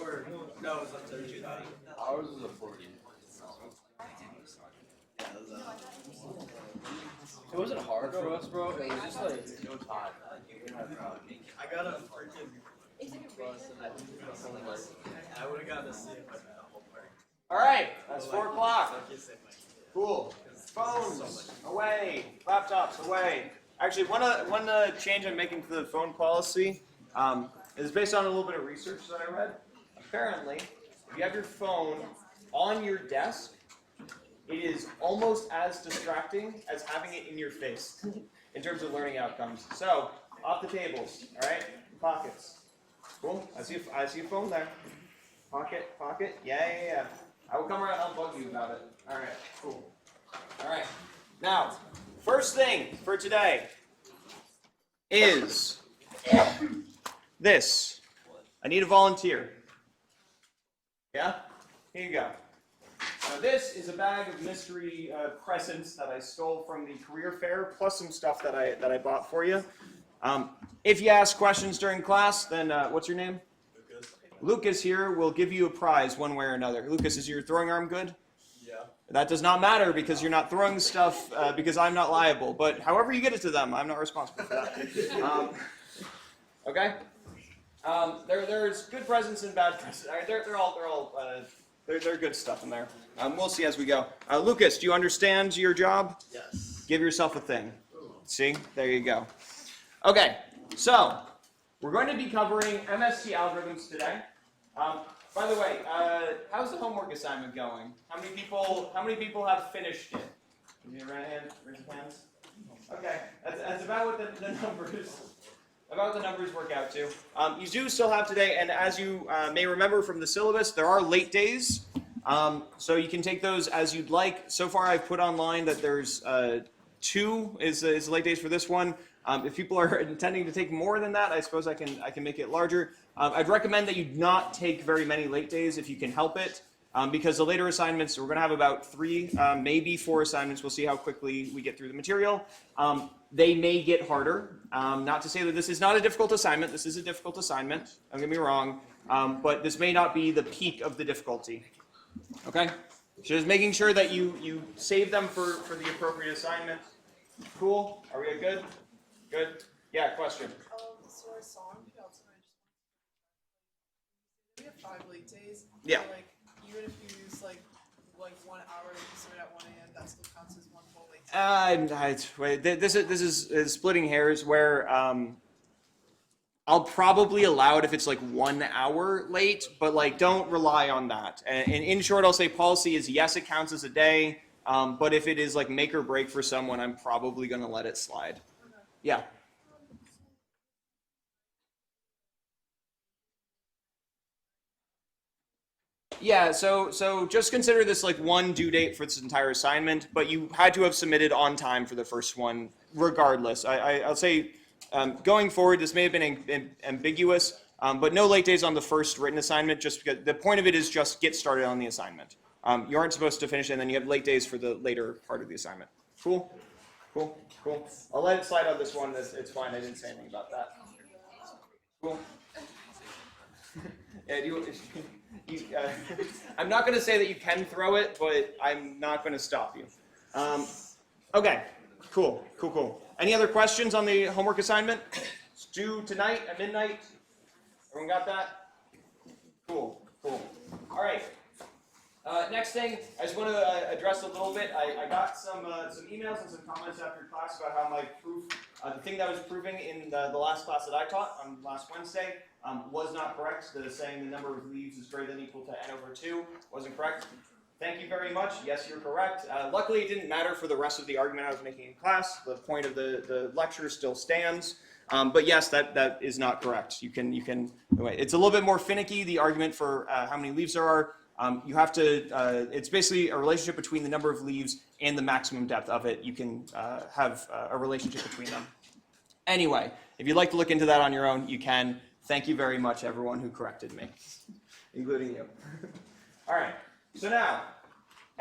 Or no, it was up to 290. Ours is a 40. It wasn't hard for us, bro. It was just like no time. I got a freaking bus and I would have gotten to see it by the whole party. All right, that's 4 o'clock. Cool. Phones away, laptops away. Actually, one change I'm making to the phone policy is based on a little bit of research that I read. Apparently, if you have your phone on your desk, it is almost as distracting as having it in your face in terms of learning outcomes. So, off the tables, all right? Pockets. Cool. I see a phone there. Pocket. Yeah. I will come around and I'll bug you about it. All right, cool. All right. Now, first thing for today is this. I need a volunteer. Yeah? Here you go. Now this is a bag of mystery presents that I stole from the career fair, plus some stuff that I bought for you. If you ask questions during class, then what's your name? Lucas here will give you a prize one way or another. Lucas, is your throwing arm good? Yeah. That does not matter because you're not throwing stuff because I'm not liable. But however you get it to them, I'm not responsible for that. Okay? There's good presents and bad presents. They're good stuff in there. We'll see as we go. Lucas, do you understand your job? Yes. Give yourself a thing. See? There you go. Okay, so we're going to be covering MST algorithms today. By the way, how's the homework assignment going? How many people have finished it? Can you raise your hands? Okay, that's about what the numbers work out to. You do still have today, and as you may remember from the syllabus, there are late days. So you can take those as you'd like. So far, I've put online that there's 2 is late days for this one. If people are intending to take more than that, I suppose I can make it larger. I'd recommend that you not take very many late days if you can help it, because the later assignments, we're going to have about 3, maybe 4 assignments. We'll see how quickly we get through the material. They may get harder. Not to say that this is not a difficult assignment. This is a difficult assignment. Don't get me wrong. But this may not be the peak of the difficulty. Okay? So just making sure that you save them for the appropriate assignment. Cool? Are we good? Good? Yeah, question. So our song, we have 5 late days. Yeah. So, like, even if you use like 1 hour, you start at 1 a.m., that still counts as 1 full late day. This is splitting hairs where I'll probably allow it if it's like 1 hour late, but like don't rely on that. And in short, I'll say policy is yes, it counts as a day, but if it is like make or break for someone, I'm probably going to let it slide. Yeah. Yeah, so just consider this like one due date for this entire assignment, but you had to have submitted on time for the first one regardless. I'll say going forward, this may have been ambiguous, but no late days on the first written assignment, just because the point of it is just get started on the assignment. You aren't supposed to finish it, and then you have late days for the later part of the assignment. Cool? Cool. I'll let it slide on this one. It's fine. I didn't say anything about that. Cool. Yeah, I'm not going to say that you can throw it, but I'm not going to stop you. Okay. Cool. Any other questions on the homework assignment? It's due tonight at midnight. Everyone got that? Cool. All right. Next thing, I just want to address a little bit. I got some emails and some comments after class about how my proof, the thing that I was proving in the last class that I taught on last Wednesday, was not correct. Saying the number of leaves is greater than or equal to n over 2 wasn't correct. Thank you very much. Yes, you're correct. Luckily, it didn't matter for the rest of the argument I was making in class. The point of the lecture still stands. But yes, that is not correct. You can. It's a little bit more finicky. The argument for how many leaves there are. You have to. It's basically a relationship between the number of leaves and the maximum depth of it. You can have a relationship between them. Anyway, if you'd like to look into that on your own, you can. Thank you very much, everyone who corrected me, including you. All right. So now,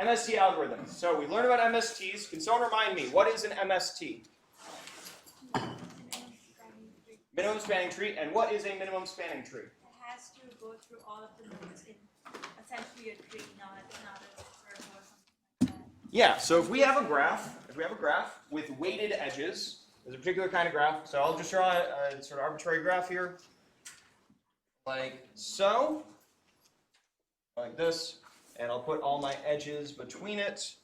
MST algorithms. So we learned about MSTs. Can someone remind me, what is an MST? Minimum spanning tree. And what is a minimum spanning tree? It has to go through all of the nodes in essentially a tree, not a circle or something like that. Yeah, so if we have a graph with weighted edges, there's a particular kind of graph. So I'll just draw a sort of arbitrary graph here, like so, like this, and I'll put all my edges between it.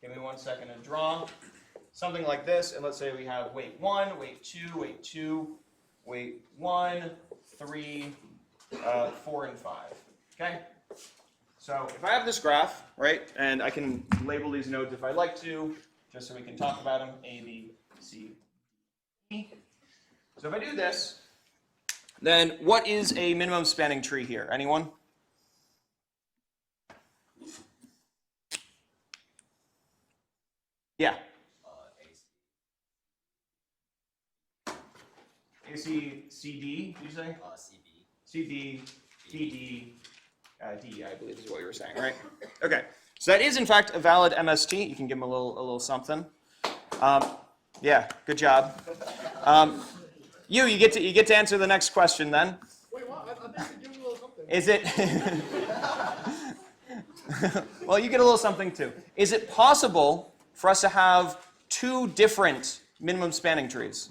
Give me 1 second to draw. Something like this, and let's say we have weight 1, weight 2, weight 2, weight 1, 3, 4, and 5. Okay? So if I have this graph, right, and I can label these nodes if I'd like to, just so we can talk about them, A, B, C, E. So if I do this, then what is a minimum spanning tree here? Anyone? Yeah. AC, CD, did you say? CB, DD, D, I believe is what you were saying, right? Okay, so that is in fact a valid MST. You can give them a little something. Yeah, good job. You get to answer the next question then. Wait, what? I think you give me a little something. Is it? Well, you get a little something too. Is it possible for us to have two different minimum spanning trees?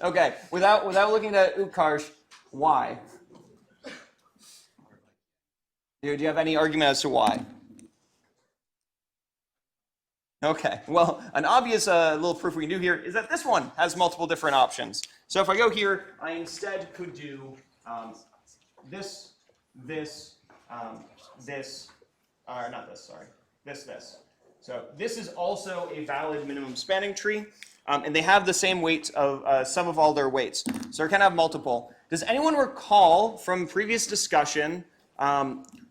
Okay, without looking at Utkarsh, why? Do you have any argument as to why? Okay, well, an obvious little proof we can do here is that this one has multiple different options. So if I go here, I instead could do this, this. So this is also a valid minimum spanning tree. And they have the same weight of sum of all their weights. So they can have multiple. Does anyone recall from previous discussion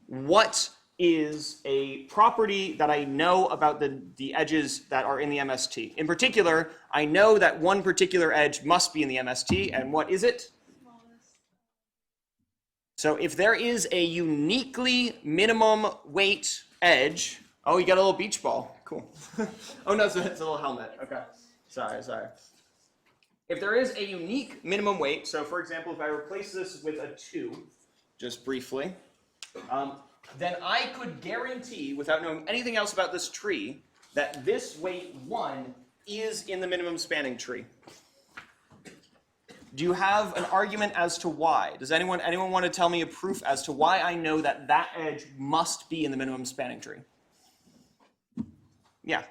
what is a property that I know about the edges that are in the MST? In particular, I know that one particular edge must be in the MST, and what is it? So if there is a uniquely minimum weight edge, oh, you got a little beach ball. Cool. Oh, no, it's a little helmet. Okay. Sorry. If there is a unique minimum weight, so for example, if I replace this with a 2, just briefly, then I could guarantee, without knowing anything else about this tree, that this weight 1 is in the minimum spanning tree. Do you have an argument as to why? Does anyone want to tell me a proof as to why I know that that edge must be in the minimum spanning tree? Yeah.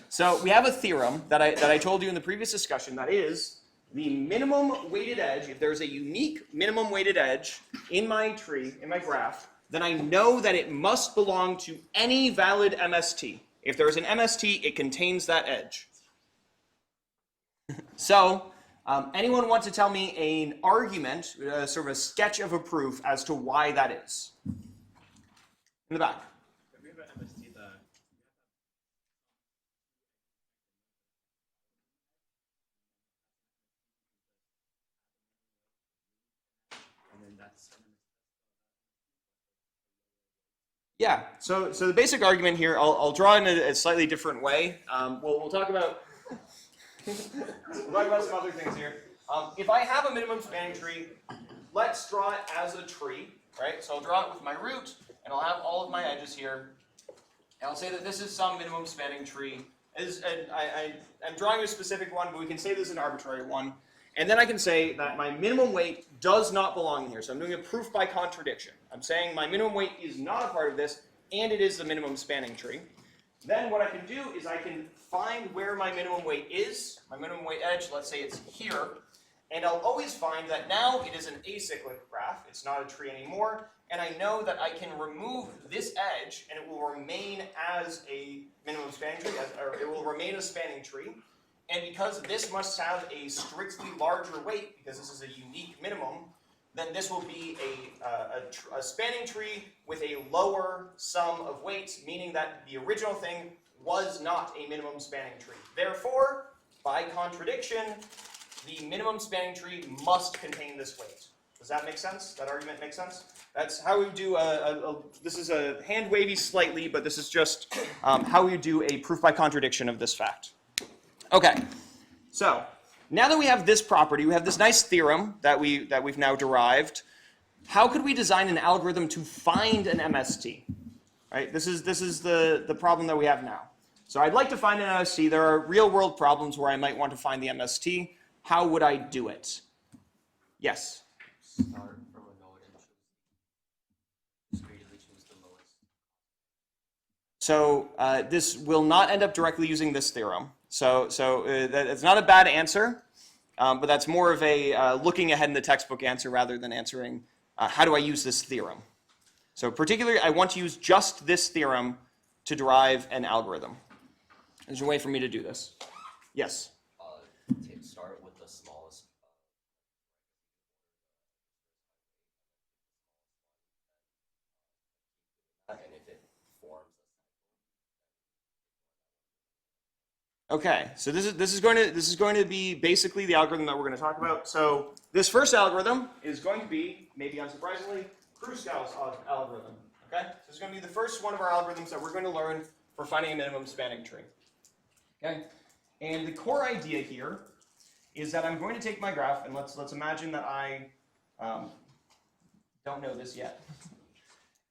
So we have a theorem that I told you in the previous discussion that is the minimum weighted edge. If there's a unique minimum weighted edge in my tree, in my graph, then I know that it must belong to any valid MST. If there is an MST, it contains that edge. So anyone want to tell me an argument, sort of a sketch of a proof as to why that is? In the back. Yeah, so the basic argument here, I'll draw in a slightly different way. We'll talk about some other things here. If I have a minimum spanning tree, let's draw it as a tree, right? So I'll draw it with my root, and I'll have all of my edges here. And I'll say that this is some minimum spanning tree. I'm drawing a specific one, but we can say this is an arbitrary one. And then I can say that my minimum weight does not belong in here. So I'm doing a proof by contradiction. I'm saying my minimum weight is not a part of this, and it is the minimum spanning tree. Then what I can do is I can find where my minimum weight is, my minimum weight edge, let's say it's here, and I'll always find that now it is an acyclic graph. It's not a tree anymore, and I know that I can remove this edge, and it will remain as a minimum spanning tree, or it will remain a spanning tree. And because this must have a strictly larger weight, because this is a unique minimum, then this will be a spanning tree with a lower sum of weights, meaning that the original thing was not a minimum spanning tree. Therefore, by contradiction, the minimum spanning tree must contain this weight. Does that make sense? That argument make sense? That's how we do this is a hand wavy slightly, but this is just how we do a proof by contradiction of this fact. Okay, so now that we have this property, we have this nice theorem that we've now derived. How could we design an algorithm to find an MST? Right? This is the problem that we have now. So I'd like to find an MST. There are real world problems where I might want to find the MST. How would I do it? Yes? Start from a node and discretely choose the lowest. So this will not end up directly using this theorem. So it's not a bad answer, but that's more of a looking ahead in the textbook answer rather than answering how do I use this theorem. So particularly, I want to use just this theorem to derive an algorithm. There's a way for me to do this. Yes? Start with the smallest. And if it forms. Okay, so this is going to be basically the algorithm that we're going to talk about. So this first algorithm is going to be, maybe unsurprisingly, Kruskal's algorithm. Okay, so this is going to be the first one of our algorithms that we're going to learn for finding a minimum spanning tree. Okay, and the core idea here is that I'm going to take my graph and let's imagine that I don't know this yet.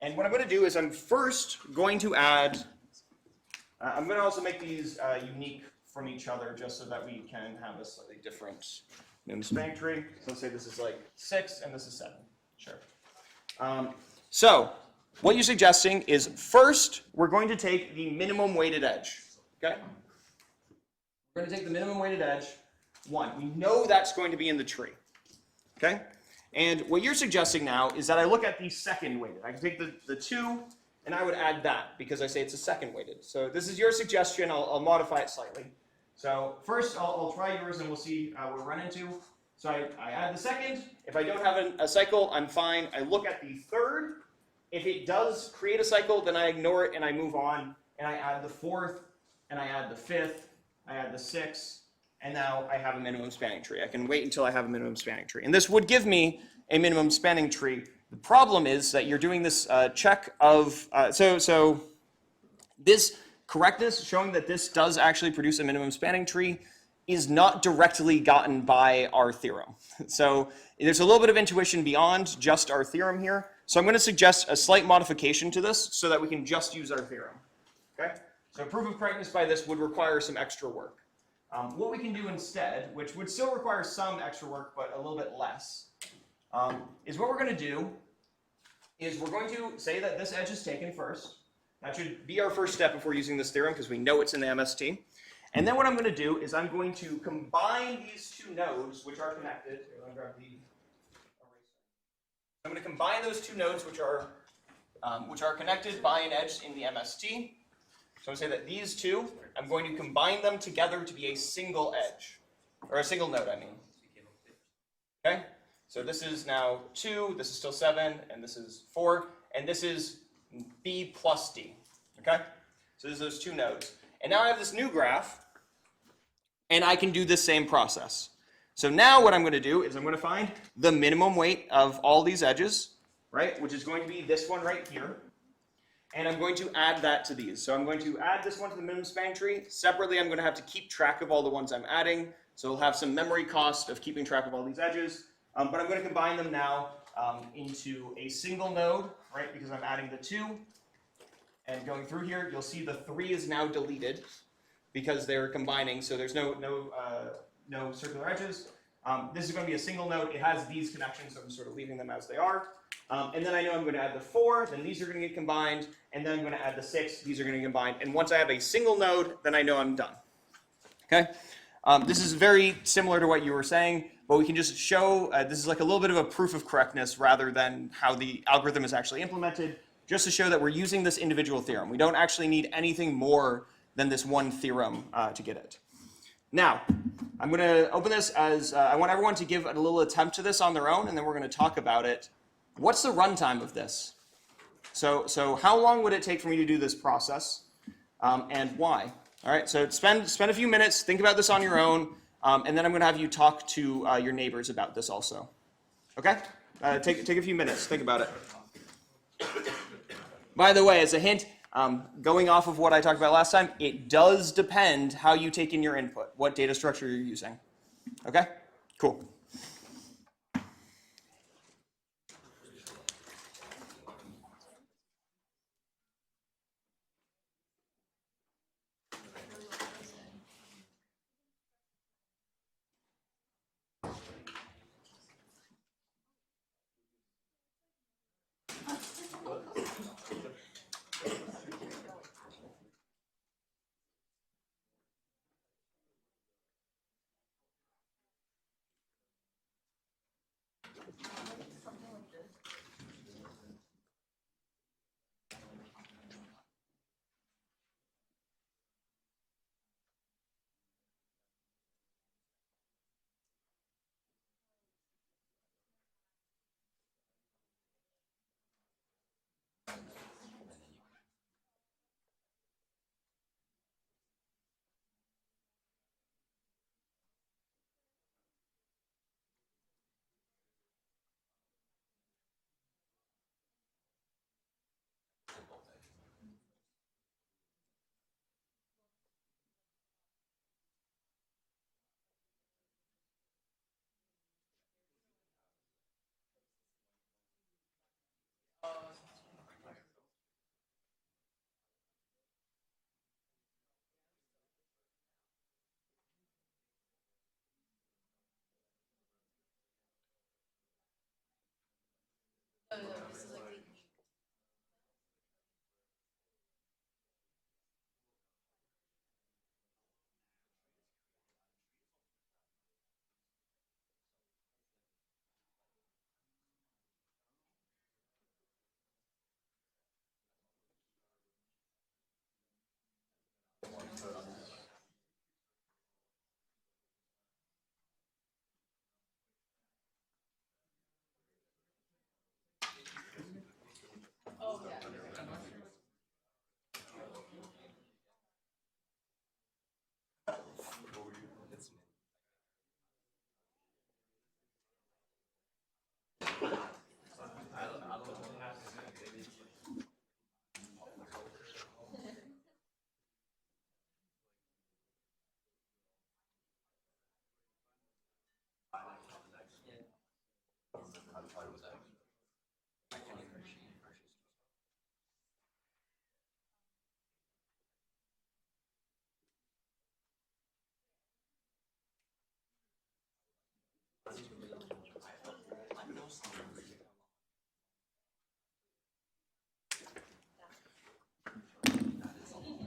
And what I'm going to do is I'm first going to add. I'm going to also make these unique from each other just so that we can have a slightly different minimum spanning tree. So let's say this is like 6 and this is 7. Sure. So what you're suggesting is first we're going to take the minimum weighted edge. Okay? We're going to take the minimum weighted edge, 1. We know that's going to be in the tree. Okay? And what you're suggesting now is that I look at the second weighted. I can take the 2 and I would add that because I say it's a second weighted. So this is your suggestion. I'll modify it slightly. So first I'll try yours and we'll see what we run into. So I add the second. If I don't have a cycle, I'm fine. I look at the third. If it does create a cycle, then I ignore it and I move on. And I add the 4th, and I add the 5th, I add the 6th, and now I have a minimum spanning tree. I can wait until I have a minimum spanning tree. And this would give me a minimum spanning tree. The problem is that you're doing this check of, so this correctness, showing that this does actually produce a minimum spanning tree, is not directly gotten by our theorem. So there's a little bit of intuition beyond just our theorem here. So I'm going to suggest a slight modification to this so that we can just use our theorem. Okay? So proof of correctness by this would require some extra work. What we can do instead, which would still require some extra work but a little bit less, is what we're going to do is we're going to say that this edge is taken first. That should be our first step before using this theorem because we know it's in the MST. And then what I'm going to do is I'm going to combine these 2 nodes which are connected. Here, let me grab the eraser. I'm going to combine those 2 nodes which are connected by an edge in the MST. So I'm going to say that these 2, I'm going to combine them together to be a single edge, or a single node, I mean. Okay? So this is now 2, this is still 7, and this is 4, and this is B plus D. Okay? So there's those 2 nodes. And now I have this new graph, and I can do the same process. So now what I'm going to do is I'm going to find the minimum weight of all these edges, right, which is going to be this one right here. And I'm going to add that to these. So I'm going to add this one to the minimum spanning tree. Separately, I'm going to have to keep track of all the ones I'm adding. So we'll have some memory cost of keeping track of all these edges. But I'm going to combine them now into a single node, right, because I'm adding the 2. And going through here, you'll see the 3 is now deleted because they're combining. So there's no circular edges. This is going to be a single node. It has these connections, so I'm sort of leaving them as they are. And then I know I'm going to add the 4, then these are going to get combined, and then I'm going to add the 6, these are going to get combined. And once I have a single node, then I know I'm done. Okay? This is very similar to what you were saying, but we can just show, this is like a little bit of a proof of correctness rather than how the algorithm is actually implemented, just to show that we're using this individual theorem. We don't actually need anything more than this one theorem to get it. Now, I'm going to open this as, I want everyone to give a little attempt to this on their own, and then we're going to talk about it. What's the runtime of this? So how long would it take for me to do this process, and why? All right, so spend a few minutes, think about this on your own, and then I'm going to have you talk to your neighbors about this also. Okay? Take a few minutes. Think about it. By the way, as a hint, going off of what I talked about last time, it does depend how you take in your input, what data structure you're using. Okay? Cool.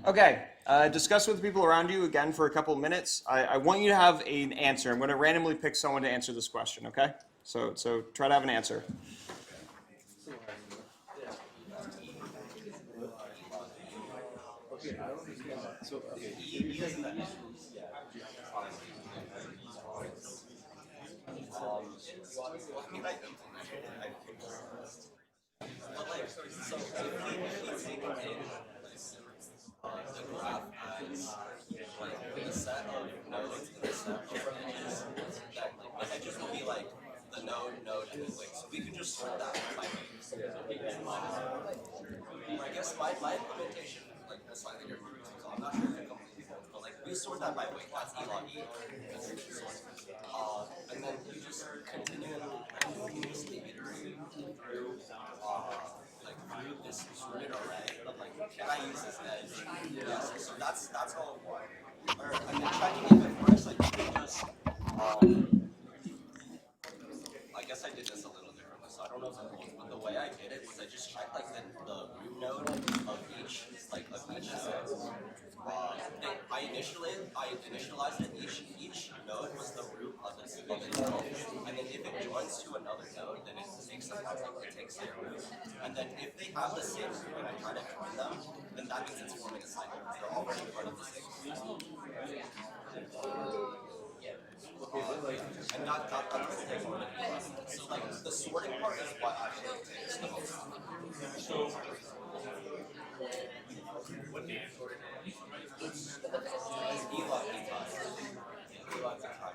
Okay, discuss with the people around you again for a couple of minutes. I want you to have an answer. I'm going to randomly pick someone to answer this question, okay? So try to have an answer. The set of nodes and the set of images that like edges will be like the node, and then like so we could just sort that by weight. I guess my implementation like is slightly different, so I'm not sure if it completely works, but like we sort that by weight. That's E log E. And then you just continuously iterate through like through this sorted array of like can I use this edge? Yes. So that's all one. Or I mean checking if it works, like you can just I guess I did this a little differently, so I don't know if it works, but the way I did it was I just checked like the root node of each node. I initialized it. Each node was the root of its node, and then if it joins to another node, then it takes their root. And then if they have the same root and I try to join them, then that means it's forming a cycle. They're already part of the same root. And that doesn't take more than 8 seconds. So like the sorting part is what actually takes the most time.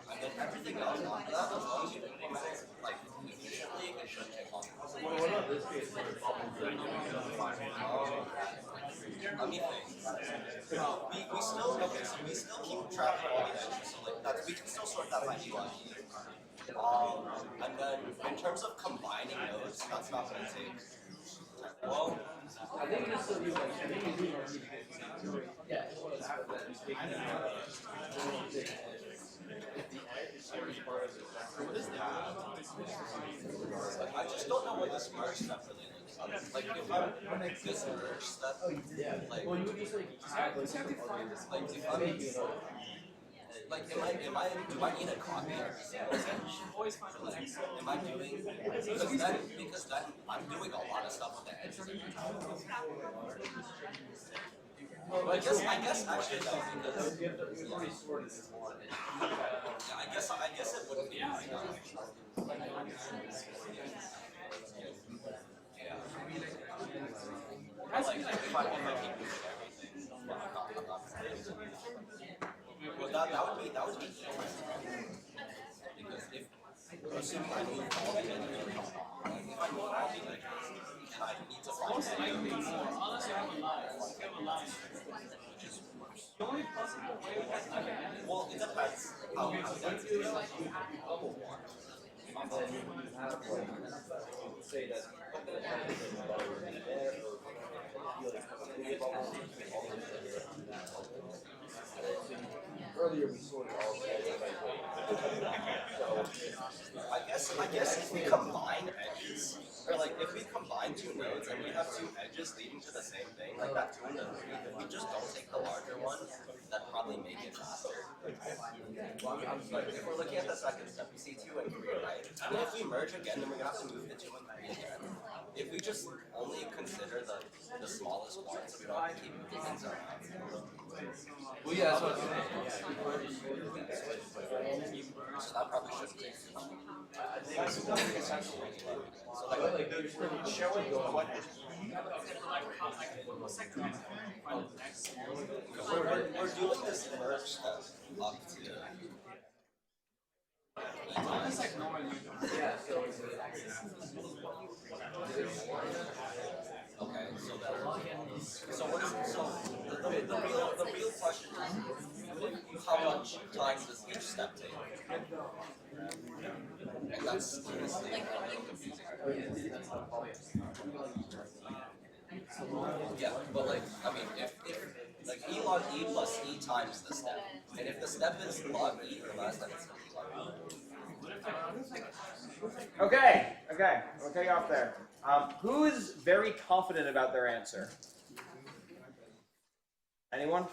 And then everything else after that, as long as you implement it like efficiently, it should let me think. We still okay. So we still keep track of all the edges. So like that's we can still sort that by UI. And then in terms of combining nodes, that's not going to take. Well, I think it's still like, I think it's yeah. like, I just don't know what this merge step really looks like. Like if I'm this merge step, like Well, you would just like, like am I do I need a copy every single edge? Am I doing because then I'm doing a lot of stuff with the edges every time. Well, I guess actually no, because yeah, I guess it wouldn't be right now. Yeah. Like if I keep doing everything, well, I'm not well, that would be easy. Because if assuming I move all the edges, if I move all the edges, and I need to find which is worse. Well, it depends how dense it is. say that earlier we sorted all of that. I guess if we combine edges, or like if we combine two nodes and we have two edges leading to the same thing, like that 2 and the 3, if we just don't take the larger one, that'd probably make it faster. But if we're looking at the second step, we see 2 and 3, right? And if we merge again, then we're gonna have to move the 2 and 3 again. If we just only consider the smallest one, so we don't have to keep moving things around. Well, yeah, that's what I'm saying. So that probably shouldn't take too long. So like Showing what we're doing this merge step up to Yeah, so okay, so what is the real question is how much time does each step take? And that's honestly a little confusing. Yeah, but like I mean if like E log E plus E times the step. And if the step is log E or less, then it's E log E. Okay, I'll take off there. Who is very confident about their answer? Anyone?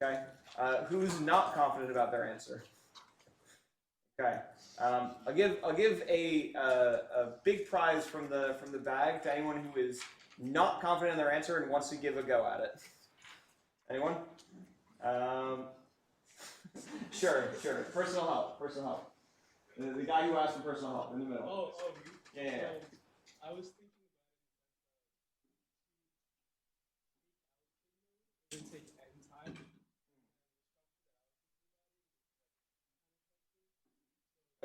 Okay. Who's not confident about their answer? Okay. I'll give a big prize from the bag to anyone who is not confident in their answer and wants to give a go at it. Anyone? Sure. Personal help. The guy who asked for personal help in the middle. Oh, you? Yeah. I was thinking about it. It would take n time.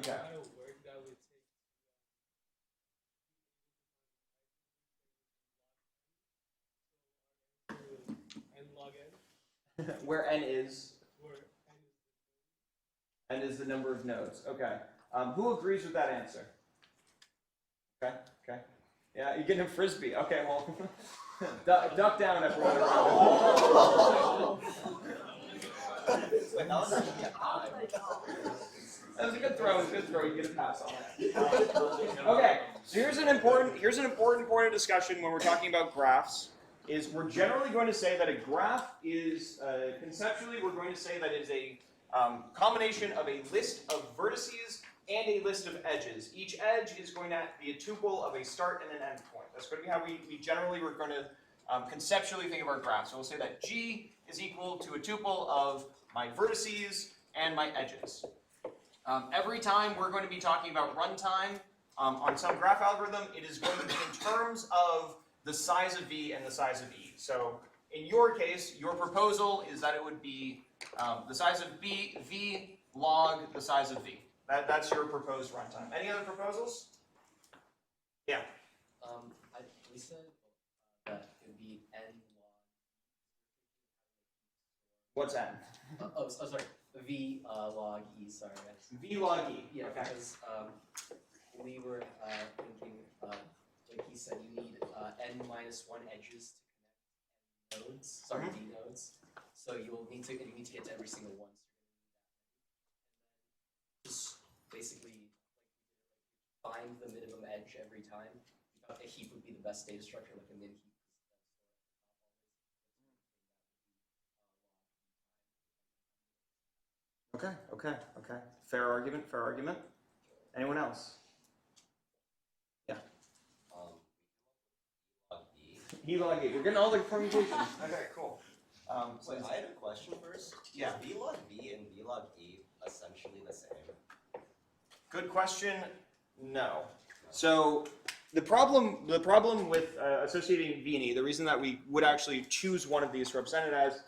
Okay. Kind of work that would take n log n. Where n is Where n is the number of nodes. Okay. Who agrees with that answer? Okay. Yeah, you're getting a frisbee. Okay, well, duck down, everyone. Wait, that was actually a high. That was a good throw. You get a pass on that. Okay, so here's an important point of discussion when we're talking about graphs. Is we're generally going to say that a graph is conceptually we're going to say that it is a combination of a list of vertices and a list of edges. Each edge is going to be a tuple of a start and an end point. That's going to be how we generally we're going to conceptually think of our graph. So we'll say that G is equal to a tuple of my vertices and my edges. Every time we're going to be talking about runtime on some graph algorithm, it is going to be in terms of the size of V and the size of E. So in your case, your proposal is that it would be the size of V log the size of V. That's your proposed runtime. Any other proposals? Yeah. We said that it would be n What's n? Sorry. V log E. Sorry. V log e. Yeah, Okay. because we were thinking, like he said, you need n-1 edges to connect nodes. Sorry, Mhm. D nodes. So you need to get to every single one. Just basically find the minimum edge every time. We thought a heap would be the best data structure, like a min heap. Okay. Fair argument. Anyone else? Yeah. Log E. V log e. We're getting all the permutations. Okay, cool. Wait, I had a question first. Yeah. Is V log V and V log E essentially the same? Good question. No. So the problem with associating V and E, the reason that we would actually choose one of these to represent it as,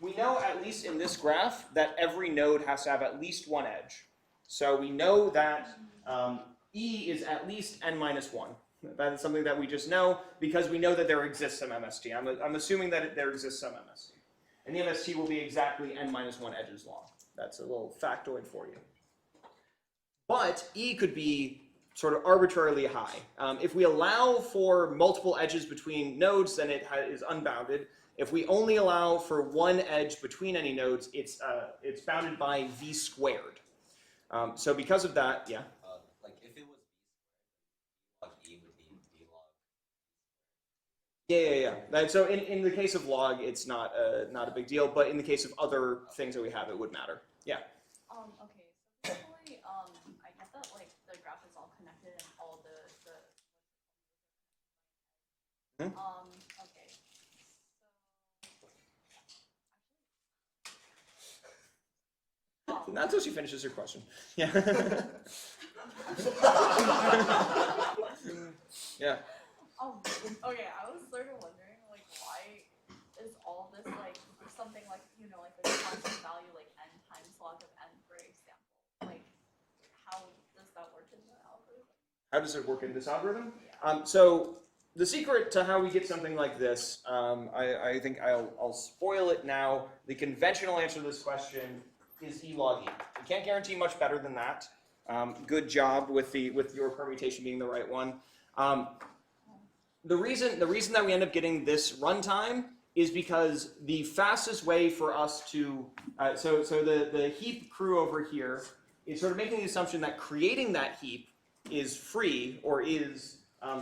we know at least in this graph that every node has to have at least one edge. So we know that E is at least n-1. That is something that we just know because we know that there exists some MST. I'm assuming that there exists some MST. And the MST will be exactly n-1 edges long. That's a little factoid for you. But E could be sort of arbitrarily high. If we allow for multiple edges between nodes, then it is unbounded. If we only allow for one edge between any nodes, it's bounded by V squared. So because of that, yeah. Like if it was V log E would be V log. Yeah. So in the case of log, it's not a big deal, but in the case of other things that we have, it would matter. Yeah. Okay, so basically, I get that like the graph is all connected and all the Hmm? okay. Not until she finishes her question. Yeah. Yeah. Okay, I was sort of wondering like why is all this like something like like the constant value like n times log of n for example. Like how does that work in the algorithm? How does it work in this algorithm? Yeah. So the secret to how we get something like this, I think I'll spoil it now. The conventional answer to this question is E log E. We can't guarantee much better than that. Good job with your permutation being the right one. The reason that we end up getting this runtime is because the fastest way for us to so the heap crew over here is sort of making the assumption that creating that heap is free or is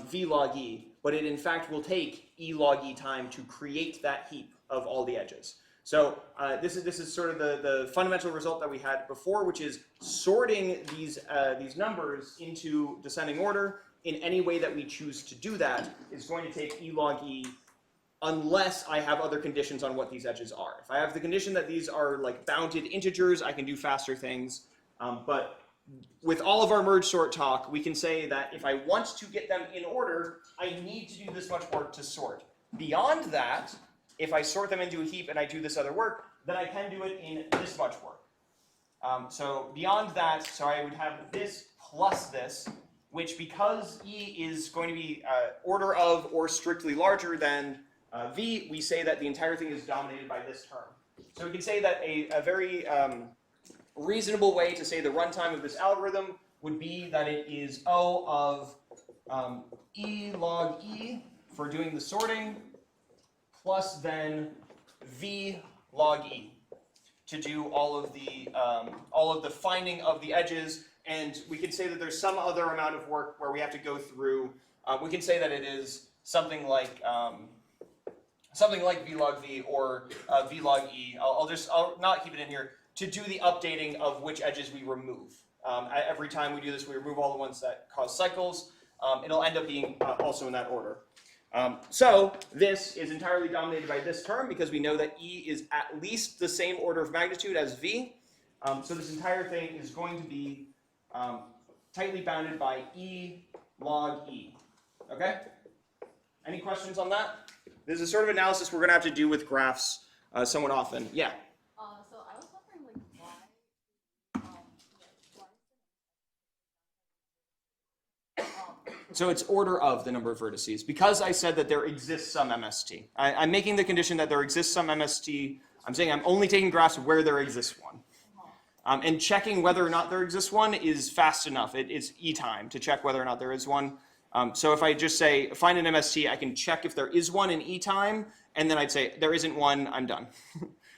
V log E, but it in fact will take E log E time to create that heap of all the edges. So this is sort of the fundamental result that we had before, which is sorting these numbers into descending order in any way that we choose to do that is going to take E log E unless I have other conditions on what these edges are. If I have the condition that these are like bounded integers, I can do faster things. But with all of our merge sort talk, we can say that if I want to get them in order, I need to do this much work to sort. Beyond that, if I sort them into a heap and I do this other work, then I can do it in this much work. So beyond that, so I would have this plus this, which because E is going to be order of or strictly larger than V, we say that the entire thing is dominated by this term. So we can say that a very reasonable way to say the runtime of this algorithm would be that it is O of E log E for doing the sorting, plus then V log E to do all of the finding of the edges. And we can say that there's some other amount of work where we have to go through. We can say that it is something like V log V or V log E. I'll not keep it in here to do the updating of which edges we remove. Every time we do this, we remove all the ones that cause cycles. It'll end up being also in that order. So this is entirely dominated by this term because we know that E is at least the same order of magnitude as V. So this entire thing is going to be tightly bounded by E log E. Okay? Any questions on that? This is sort of analysis we're going to have to do with graphs somewhat often. Yeah? So I was wondering like why So it's order of the number of vertices. Because I said that there exists some MST. I'm making the condition that there exists some MST I'm saying I'm only taking graphs where there exists one. And checking whether or not there exists one is fast enough. It's E time to check whether or not there is one. So if I just say find an MST, I can check if there is one in E time, and then I'd say there isn't one, I'm done.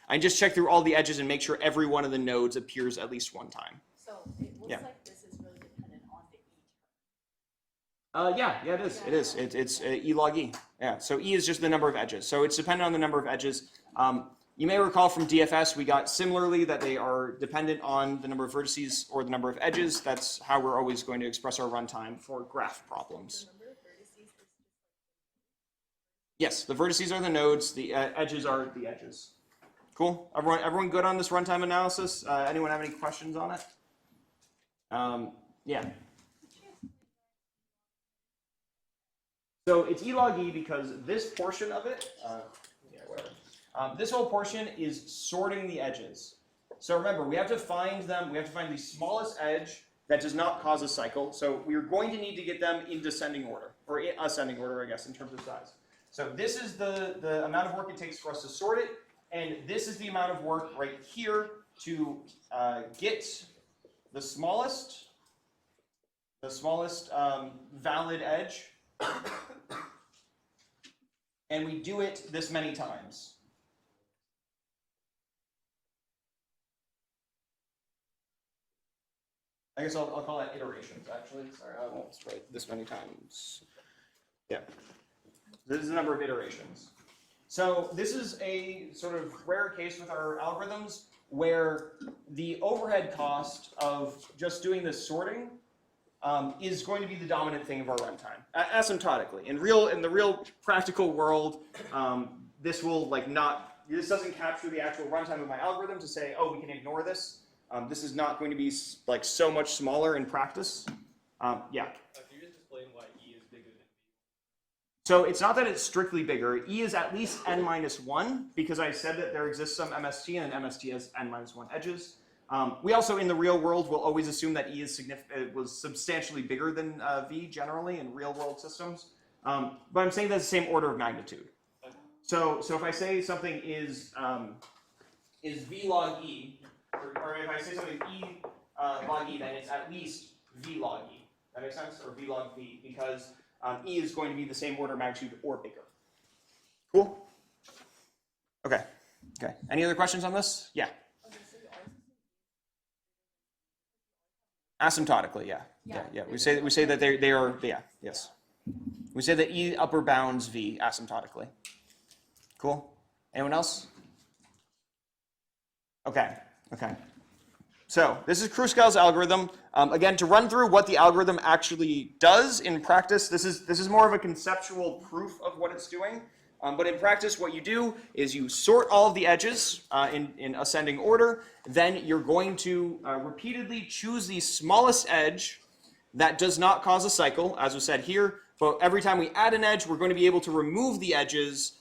I just check through all the edges and make sure every one of the nodes appears at least one time. So it looks Yeah. like this is really dependent on the E Yeah, it is. It is. It's E log E. Yeah, so E is just the number of edges. So it's dependent on the number of edges. You may recall from DFS, we got similarly that they are dependent on the number of vertices or the number of edges. That's how we're always going to express our runtime for graph problems. The number of vertices is just Yes, the vertices are the nodes, the edges are the edges. Cool? Everyone good on this runtime analysis? Anyone have any questions on it? Yeah. So it's E log E because this portion of it, whatever. This whole portion is sorting the edges. So remember, we have to find them. We have to find the smallest edge that does not cause a cycle. So we're going to need to get them in descending order, or in ascending order, I guess, in terms of size. So this is the amount of work it takes for us to sort it, and this is the amount of work right here to get the smallest valid edge, and we do it this many times. I guess I'll call that iterations, actually. Sorry, I won't write this many times. Yeah. This is the number of iterations. So this is a sort of rare case with our algorithms where the overhead cost of just doing this sorting is going to be the dominant thing of our runtime, asymptotically. In the real practical world, this will this doesn't capture the actual runtime of my algorithm to say, oh, we can ignore this. This is not going to be so much smaller in practice. Yeah. Can you just explain why E is bigger than V? So it's not that it's strictly bigger. E is at least n-1 because I said that there exists some MST and an MST has n-1 edges. We also, in the real world, will always assume that E is was substantially bigger than V generally in real world systems. But I'm saying that's the same order of magnitude. So if I say something is V log E, or if I say something E log E, then it's at least V log E. That makes sense? Or V log V, because E is going to be the same order of magnitude or bigger. Cool? Okay. Okay. Any other questions on this? Yeah. Okay, so yours is Asymptotically, yeah. Yeah. We say that they are, yeah, yes. We say that E upper bounds V asymptotically. Cool? Anyone else? Okay. Okay. So this is Kruskal's algorithm. Again, to run through what the algorithm actually does in practice, this is more of a conceptual proof of what it's doing. But in practice, what you do is you sort all of the edges in ascending order. Then you're going to repeatedly choose the smallest edge that does not cause a cycle, as was said here. But every time we add an edge, we're going to be able to remove the edges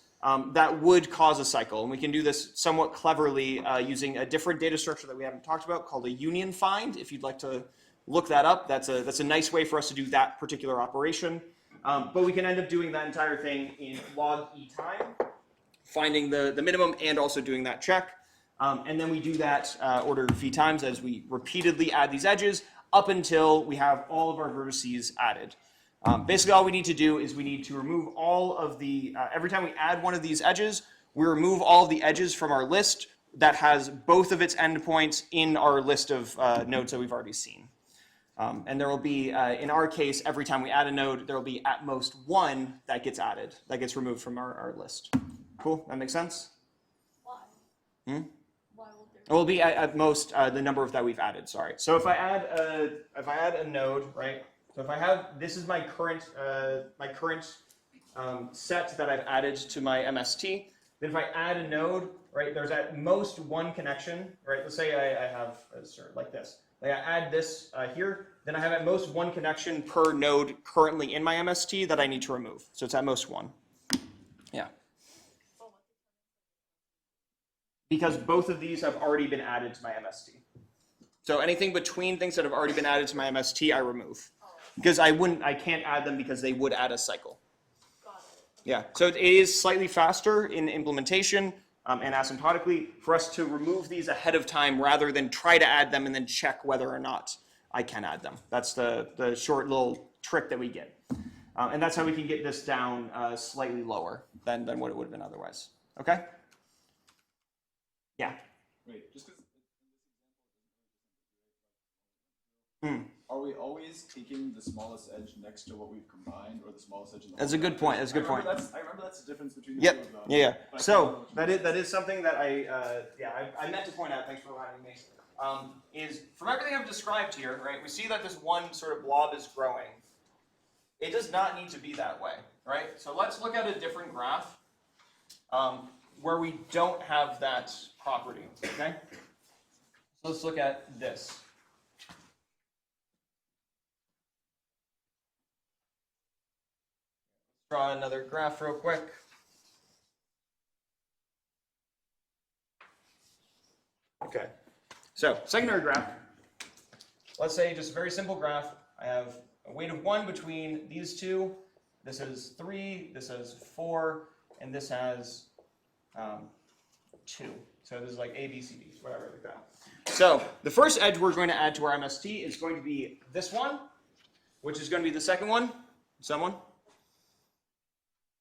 that would cause a cycle. And we can do this somewhat cleverly using a different data structure that we haven't talked about called a union find. If you'd like to look that up, that's a nice way for us to do that particular operation. But we can end up doing that entire thing in log E time, finding the minimum and also doing that check. And then we do that order V times as we repeatedly add these edges up until we have all of our vertices added. Basically, all we need to do is we need to remove all of the, every time we add one of these edges, we remove all of the edges from our list that has both of its endpoints in our list of nodes that we've already seen. And there will be, in our case, every time we add a node, there will be at most one that gets added, that gets removed from our list. Cool, that makes sense? why? Hmm? Why will there It will be at most the number that we've added, sorry. So if I add a node, right? So if I have, this is my current set that I've added to my MST. Then if I add a node, right, there's at most one connection, right? Let's say I have, like this. Like I add this here, then I have at most one connection per node currently in my MST that I need to remove. So it's at most one. Yeah. Because both of these have already been added to my MST. So anything between things that have already been added to my MST, I remove. Because I can't add them because they would add a cycle. got it? Yeah, so it is slightly faster in implementation, and asymptotically, for us to remove these ahead of time rather than try to add them and then check whether or not I can add them. That's the short little trick that we get. And that's how we can get this down slightly lower than what it would have been otherwise. Okay? Yeah. Wait, just because. Hmm. Are we always taking the smallest edge next to what we've combined, or the smallest edge in the That's whole a good point. That's a good point. I remember that's the difference between the Yep. two of them. Yeah. But I So can't remember which that is something that I meant to point out. Thanks for reminding me. Is from everything I've described here, right? We see that this one sort of blob is growing. It does not need to be that way, right? So let's look at a different graph where we don't have that property. Okay. So let's look at this. Draw another graph real quick. Okay, so secondary graph. Let's say just a very simple graph. I have a weight of 1 between these two. This has 3, this has 4, and this has 2. So this is like A, B, C, D, whatever like that. So the first edge we're going to add to our MST is going to be this one, which is going to be the second one. Someone?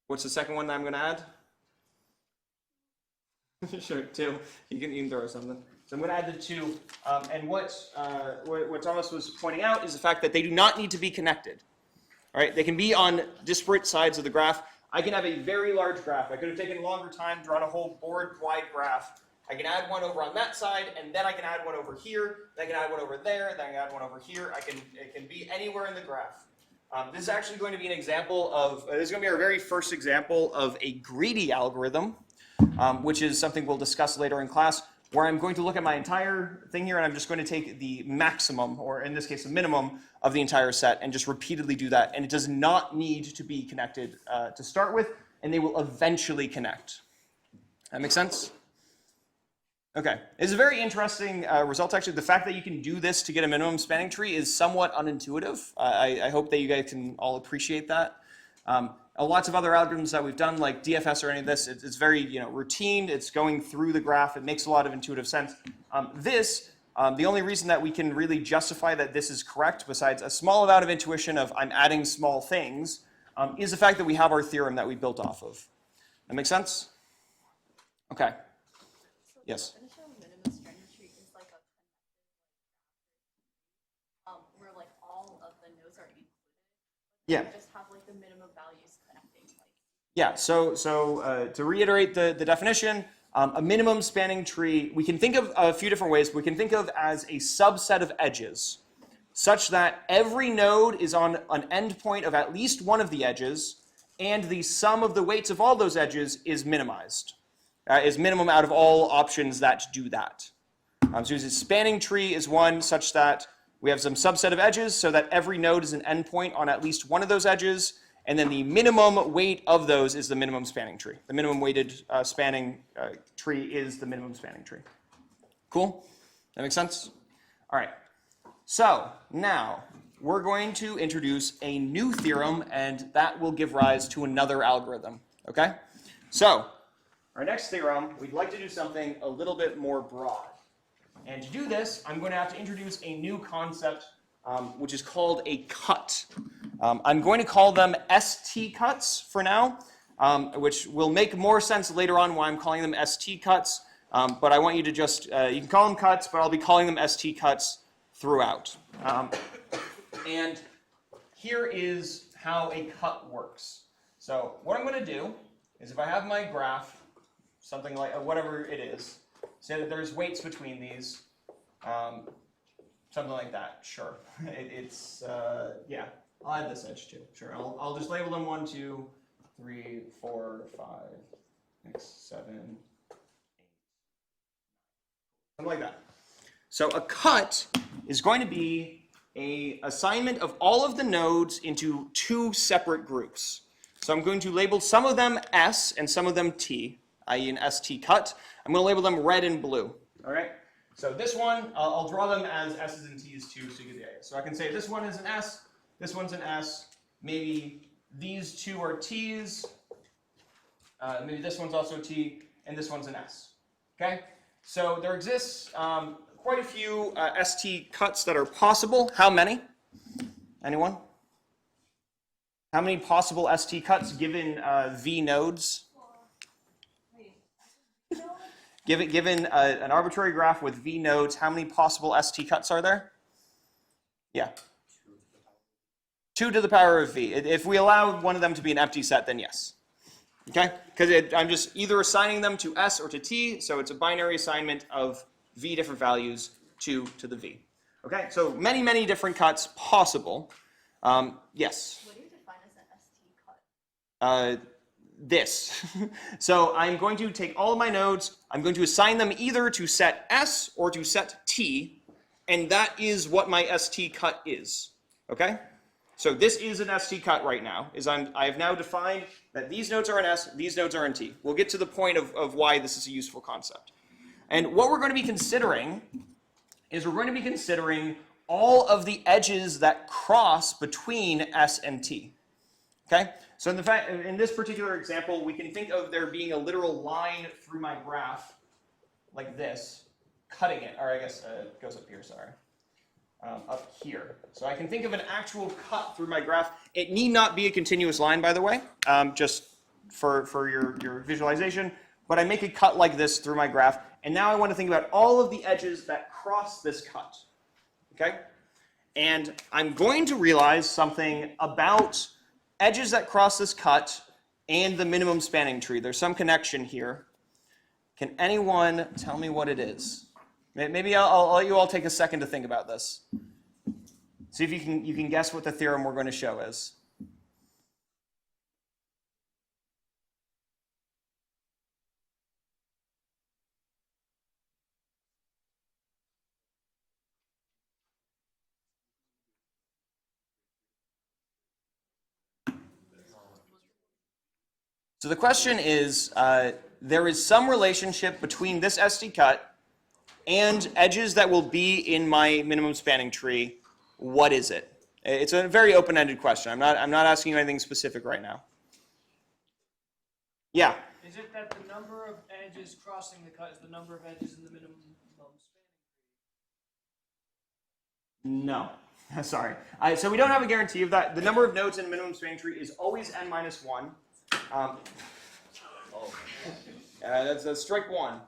What's the second one that I'm going to add? Sure, 2. You can throw something. So I'm going to add the 2. And what Thomas was pointing out is the fact that they do not need to be connected. All right, they can be on disparate sides of the graph. I can have a very large graph. I could have taken a longer time, drawn a whole board-wide graph. I can add one over on that side, and then I can add one over here. Then I can add one over there. Then I can add one over here. It can be anywhere in the graph. This is actually going to be an example of, this is going to be our very first example of a greedy algorithm, which is something we'll discuss later in class, where I'm going to look at my entire thing here and I'm just going to take the maximum, or in this case the minimum, of the entire set and just repeatedly do that. And it does not need to be connected to start with, and they will eventually connect. That make sense? Okay, it's a very interesting result actually. The fact that you can do this to get a minimum spanning tree is somewhat unintuitive. I hope that you guys can all appreciate that. Lots of other algorithms that we've done, like DFS or any of this, it's very routine. It's going through the graph. It makes a lot of intuitive sense. The only reason that we can really justify that this is correct, besides a small amount of intuition of I'm adding small things, is the fact that we have our theorem that we built off of. That make sense? Okay. So Yes. the initial minimum spanning tree is like a where like all of the nodes are included. Yeah. You just have like the minimum values connecting. Like. Yeah. So to reiterate the definition, a minimum spanning tree we can think of a few different ways. We can think of as a subset of edges, such that every node is on an endpoint of at least one of the edges, and the sum of the weights of all those edges is minimized. Is minimum out of all options that do that. So a spanning tree is one such that we have some subset of edges so that every node is an endpoint on at least one of those edges, and then the minimum weight of those is the minimum spanning tree. The minimum weighted spanning tree is the minimum spanning tree. Cool? That makes sense? All right. So now we're going to introduce a new theorem, and that will give rise to another algorithm. Okay? So our next theorem, we'd like to do something a little bit more broad. And to do this, I'm going to have to introduce a new concept, which is called a cut. I'm going to call them ST cuts for now, which will make more sense later on why I'm calling them ST cuts. But I want you to just, you can call them cuts, but I'll be calling them ST cuts throughout. And here is how a cut works. So what I'm going to do is if I have my graph, something like whatever it is, say that there's weights between these, something like that. Sure, yeah. I'll add this edge too. Sure, I'll just label them 1, 2, 3, 4, 5, 6, 7, 8, something like that. So a cut is going to be an assignment of all of the nodes into 2 separate groups. So I'm going to label some of them S and some of them T, i.e. an ST cut. I'm going to label them red and blue. All right. So this one, I'll draw them as S's and T's too, so you get the idea. So I can say this one is an S, this one's an S. Maybe these 2 are T's. Maybe this one's also T, and this one's an S. Okay? So there exists quite a few ST cuts that are possible. How many? Anyone? How many possible ST cuts given V nodes? Given an arbitrary graph with V nodes, how many possible ST cuts are there? Yeah. 2 to the power of V. If we allow one of them to be an empty set, then yes. Okay? Because I'm just either assigning them to S or to T, so it's a binary assignment of V different values, 2 to the V. Okay? So many, many different cuts possible. Yes? What do you define as an ST cut? This. So I'm going to take all of my nodes, I'm going to assign them either to set S or to set T, and that is what my ST cut is. Okay? So this is an ST cut right now, I have now defined that these nodes are in S, these nodes are in T. We'll get to the point of why this is a useful concept. And what we're going to be considering is we're going to be considering all of the edges that cross between S and T. Okay? So in this particular example, we can think of there being a literal line through my graph, like this, cutting it. Or I guess it goes up here, sorry. Up here. So I can think of an actual cut through my graph. It need not be a continuous line, by the way, just for your visualization. But I make a cut like this through my graph, and now I want to think about all of the edges that cross this cut. Okay? And I'm going to realize something about edges that cross this cut and the minimum spanning tree. There's some connection here. Can anyone tell me what it is? Maybe I'll let you all take a second to think about this. See if you can guess what the theorem we're going to show is. So the question is, there is some relationship between this ST cut and edges that will be in my minimum spanning tree. What is it? It's a very open-ended question. I'm not asking you anything specific right now. Yeah. Is it that the number of edges crossing the cut is the number of edges in the minimum spanning? No. Sorry. So we don't have a guarantee of that. The number of nodes in a minimum spanning tree is always n minus 1. That's strike 1.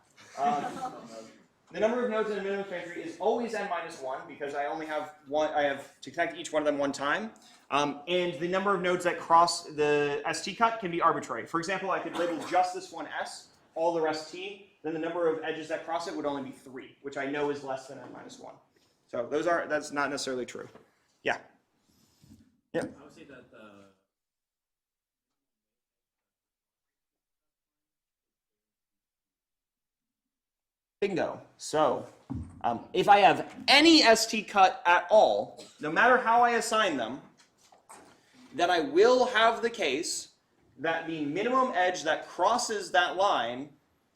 The number of nodes in a minimum spanning tree is always n minus 1 because I only have one. I have to connect each one of them one time. And the number of nodes that cross the ST cut can be arbitrary. For example, I could label just this one S, all the rest T. Then the number of edges that cross it would only be 3, which I know is less than n minus 1. So that's not necessarily true. Yeah. Yeah. I would say that Bingo. So if I have any ST cut at all, no matter how I assign them, then I will have the case that the minimum edge that crosses that line,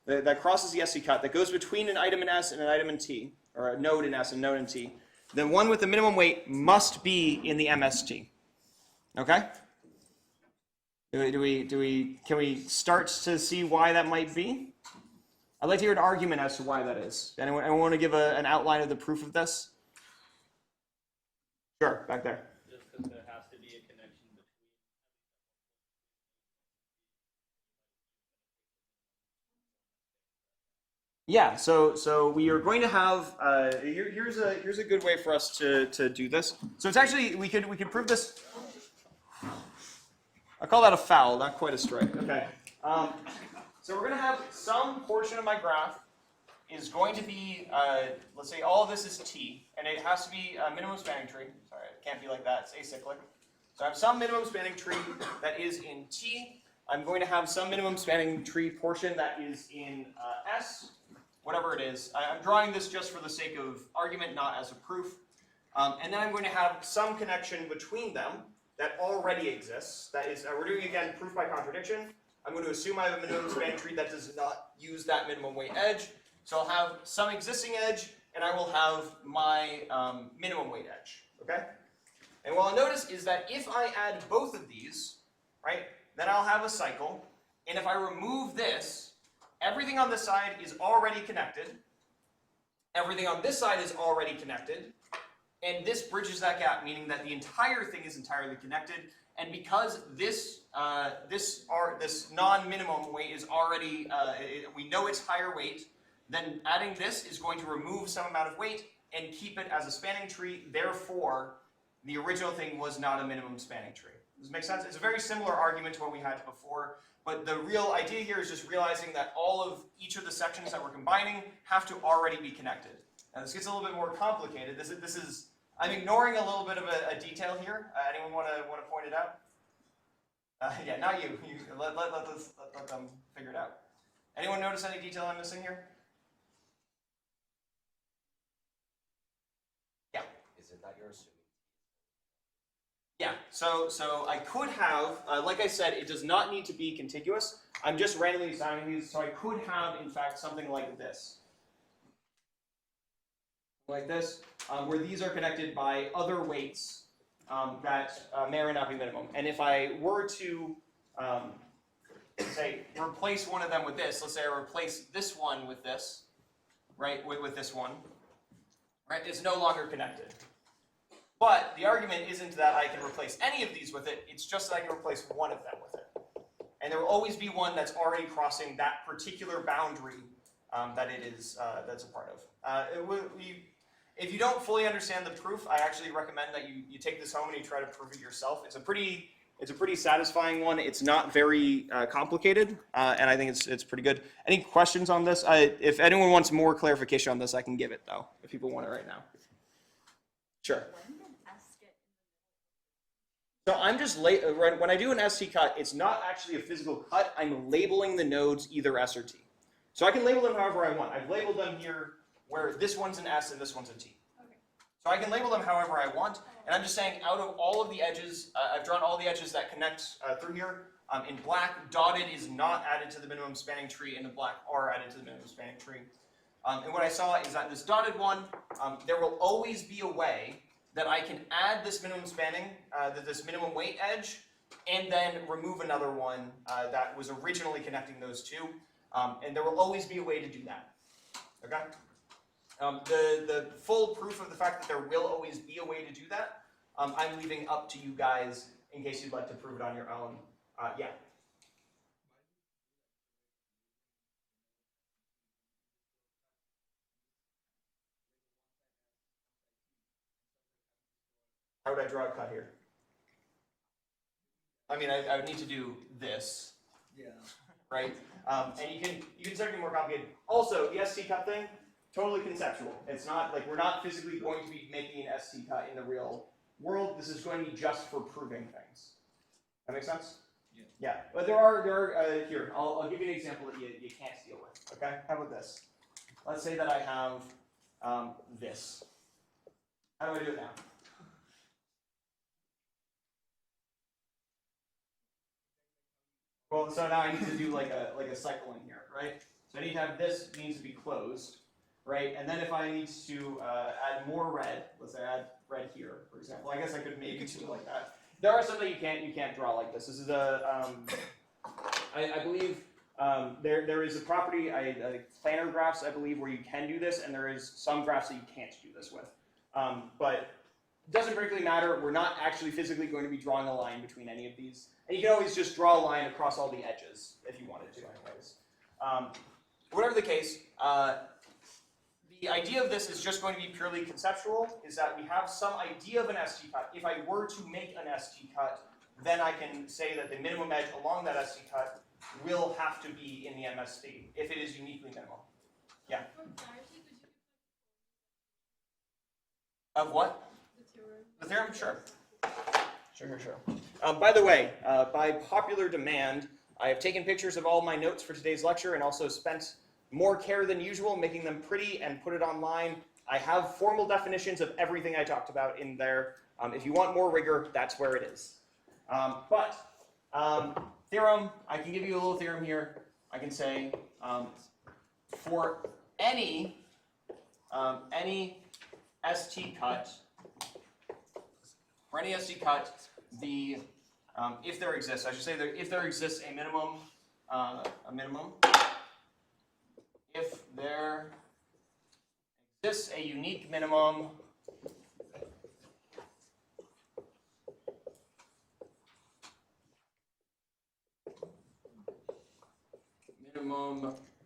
that crosses the ST cut, that goes between an item in S and an item in T, or a node in S and a node in T, then one with the minimum weight must be in the MST. Okay? Can we start to see why that might be? I'd like to hear an argument as to why that is. Anyone want to give an outline of the proof of this? Sure, back there. just because there has to be a connection between. Yeah, so we are going to have here's a good way for us to do this. So it's actually we could prove this. I call that a foul, not quite a strike. Okay. So we're going to have some portion of my graph is going to be, let's say all of this is T, and it has to be a minimum spanning tree. Sorry, it can't be like that, it's acyclic. So I have some minimum spanning tree that is in T. I'm going to have some minimum spanning tree portion that is in S, whatever it is. I'm drawing this just for the sake of argument, not as a proof. And then I'm going to have some connection between them that already exists. That is, we're doing, again, proof by contradiction. I'm going to assume I have a minimum spanning tree that does not use that minimum weight edge. So I'll have some existing edge, and I will have my minimum weight edge, okay? And what I'll notice is that if I add both of these, right, then I'll have a cycle. And if I remove this, everything on this side is already connected. Everything on this side is already connected. And this bridges that gap, meaning that the entire thing is entirely connected. And because this non-minimum weight is already, we know it's higher weight, then adding this is going to remove some amount of weight and keep it as a spanning tree. Therefore, the original thing was not a minimum spanning tree. Does this make sense? It's a very similar argument to what we had before, but the real idea here is just realizing that all of each of the sections that we're combining have to already be connected. Now this gets a little bit more complicated. This is I'm ignoring a little bit of a detail here. Anyone want to point it out? Yeah, not you. Let them figure it out. Anyone notice any detail I'm missing here? Yeah. Is it that you're assuming? Yeah. So I could have, like I said, it does not need to be contiguous. I'm just randomly assigning these, so I could have, in fact, something like this. Like this, where these are connected by other weights that may or may not be minimum. And if I were to, say, replace one of them with this, let's say I replace this one with this, right, with this one, right, it's no longer connected. But the argument isn't that I can replace any of these with it, it's just that I can replace one of them with it. And there will always be one that's already crossing that particular boundary that it is, that's a part of. If you don't fully understand the proof, I actually recommend that you take this home and you try to prove it yourself. It's a pretty satisfying one. It's not very complicated, and I think it's pretty good. Any questions on this? If anyone wants more clarification on this, I can give it though, if people want it right now. Sure. When did S get So I'm just when I do an ST cut, it's not actually a physical cut. I'm labeling the nodes either S or T. So I can label them however I want. I've labeled them here where this one's an S and this one's a T. Okay. So I can label them however I want, and I'm just saying out of all of the edges, I've drawn all the edges that connect through here. In black, dotted is not added to the minimum spanning tree, and the black are added to the minimum spanning tree. And what I saw is that this dotted one, there will always be a way that I can add this minimum spanning, this minimum weight edge, and then remove another one that was originally connecting those two. And there will always be a way to do that. Okay? The full proof of the fact that there will always be a way to do that, I'm leaving up to you guys in case you'd like to prove it on your own. Yeah. How would I draw a cut here? I mean, I would need to do this. Yeah. Right? And you can start getting more complicated. Also, the ST cut thing, totally conceptual. It's not like we're not physically going to be making an ST cut in the real world. This is going to be just for proving things. That make sense? Yeah. Yeah. But there are here. I'll give you an example that you can't deal with. Okay. How about this? Let's say that I have this. How do I do it now? Well, so now I need to do like a cycle in here, right? So I need to have this needs to be closed, right? And then if I need to add more red, let's say I add red here, for example. I guess I could maybe do it like that. There are some that you can't draw like this. This is a I believe there is a property, planar graphs, I believe, where you can do this, and there is some graphs that you can't do this with. But it doesn't particularly matter. We're not actually physically going to be drawing a line between any of these. And you can always just draw a line across all the edges if you wanted to, anyways. Whatever the case, the idea of this is just going to be purely conceptual, is that we have some idea of an ST cut. If I were to make an ST cut, then I can say that the minimum edge along that ST cut will have to be in the MST, if it is uniquely minimal. Yeah? Of what? The theorem? Sure. Sure. By the way, by popular demand, I have taken pictures of all my notes for today's lecture and also spent more care than usual making them pretty and put it online. I have formal definitions of everything I talked about in there. If you want more rigor, that's where it is. Theorem, I can give you a little theorem here. I can say for any ST cut, the if there exists, I should say if there exists a minimum, there exists a unique minimum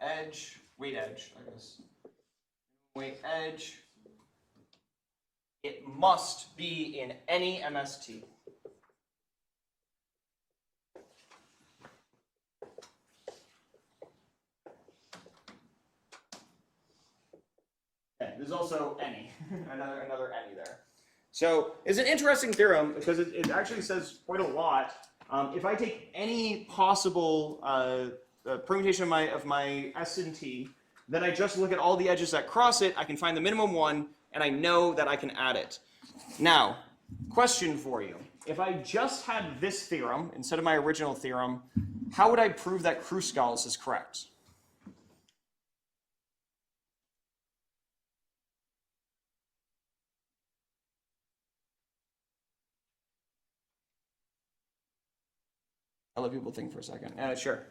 edge, weight edge, I guess. Weight edge. It must be in any MST. Okay, there's also any, another any there. So it's an interesting theorem because it actually says quite a lot. If I take any possible permutation of my S and T, then I just look at all the edges that cross it, I can find the minimum one, and I know that I can add it. Now, question for you. If I just had this theorem instead of my original theorem, how would I prove that Kruskal's is correct? I'll let people think for a second. Sure.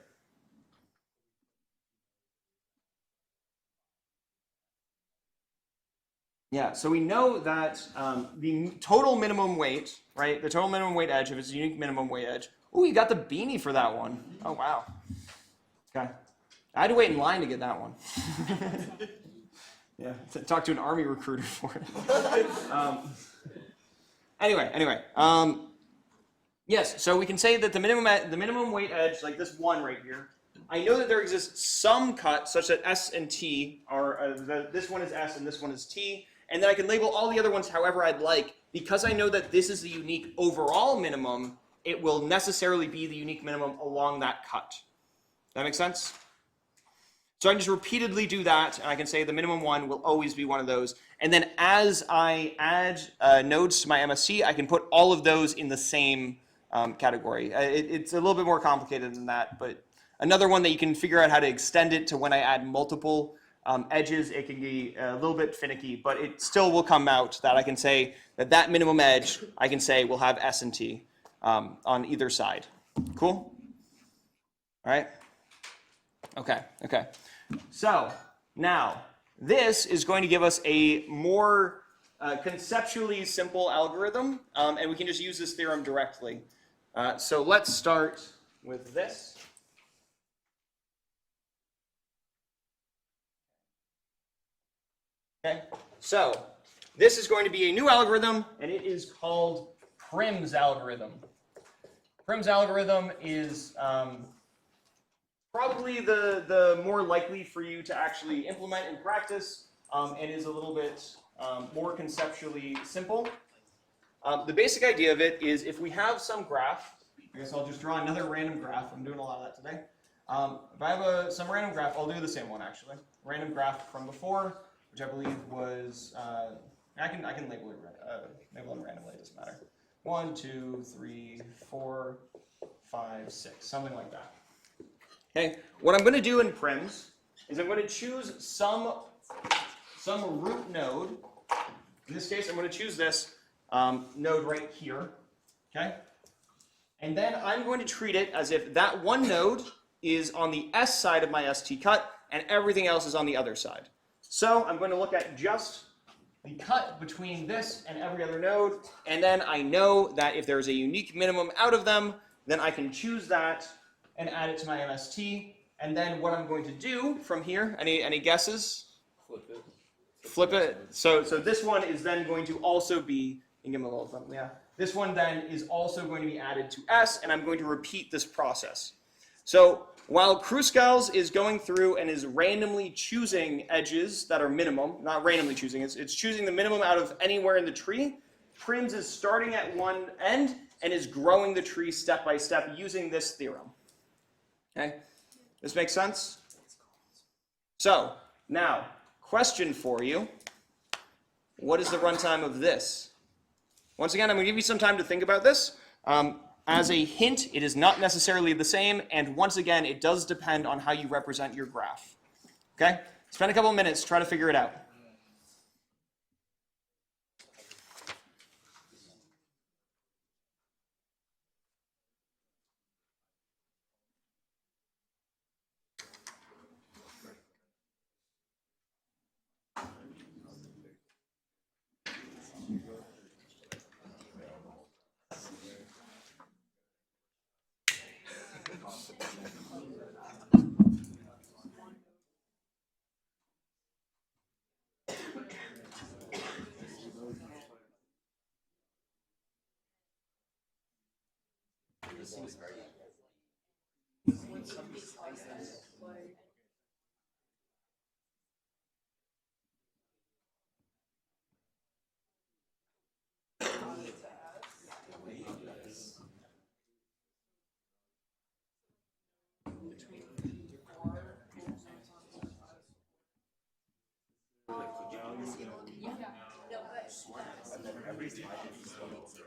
Yeah, so we know that the total minimum weight, right? The total minimum weight edge, if it's a unique minimum weight edge. Oh, you got the beanie for that one. Oh, wow. Okay. I had to wait in line to get that one. Yeah, talk to an army recruiter for it. Anyway. Yes, so we can say that the minimum weight edge, like this one right here, I know that there exists some cut such that S and T are, this one is S and this one is T, and then I can label all the other ones however I'd like. Because I know that this is the unique overall minimum, it will necessarily be the unique minimum along that cut. That make sense? So I can just repeatedly do that, and I can say the minimum one will always be one of those. And then as I add nodes to my MSC, I can put all of those in the same category. It's a little bit more complicated than that, but another one that you can figure out how to extend it to when I add multiple edges, it can be a little bit finicky, but it still will come out that I can say that that minimum edge, I can say will have S and T on either side. Cool? All right? Okay. So now, this is going to give us a more conceptually simple algorithm, and we can just use this theorem directly. So let's start with this. Okay, so this is going to be a new algorithm, and it is called Prim's algorithm. Prim's algorithm is probably the more likely for you to actually implement in practice, and is a little bit more conceptually simple. The basic idea of it is if we have some graph, I guess I'll just draw another random graph. I'm doing a lot of that today. If I have some random graph, I'll do the same one actually. Random graph from before, which I believe was, I can label it randomly, it doesn't matter. 1, 2, 3, 4, 5, 6, something like that. Okay, what I'm going to do in Prims is I'm going to choose some root node. In this case, I'm going to choose this node right here. Okay, and then I'm going to treat it as if that one node is on the S side of my ST cut, and everything else is on the other side. So I'm going to look at just the cut between this and every other node, and then I know that if there's a unique minimum out of them, then I can choose that and add it to my MST. And then what I'm going to do from here, any guesses? Flip it. Flip it. So this one is then going to also be, give me a little something, yeah. This one then is also going to be added to S, and I'm going to repeat this process. So while Kruskal's is going through and is randomly choosing edges that are minimum, not randomly choosing, it's choosing the minimum out of anywhere in the tree, Prim's is starting at one end and is growing the tree step by step using this theorem. Okay, this makes sense? So now, question for you. What is the runtime of this? Once again, I'm going to give you some time to think about this. As a hint, it is not necessarily the same, and once again, it does depend on how you represent your graph. Okay? Spend a couple of minutes, try to figure it out. seems very. when somebody slices, like. On its ass. Between the car, pulls on its ass. And then every time you still need zero.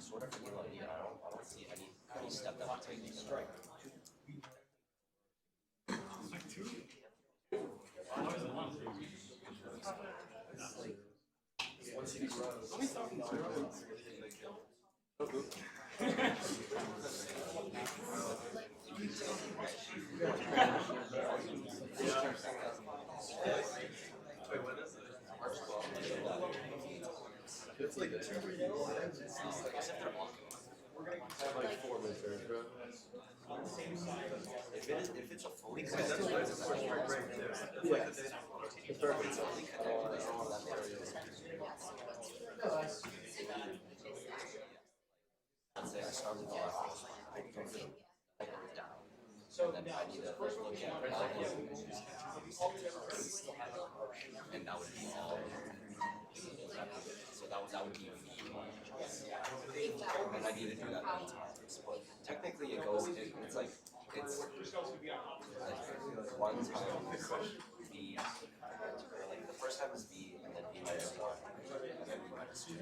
Sort of feel like, I don't see any step that would take me to strike. It's like 2 like 4 midterms, bro. If it's a fully That's why it's a first break too. It's like the day it's only connected, I'd say I started the left, I wrote down. So And then I need to look at all of and that would be all. So that would be and I need to do that many times. But technically it goes it's like one time B like the first time is B and then B minus 1 and then B minus 2.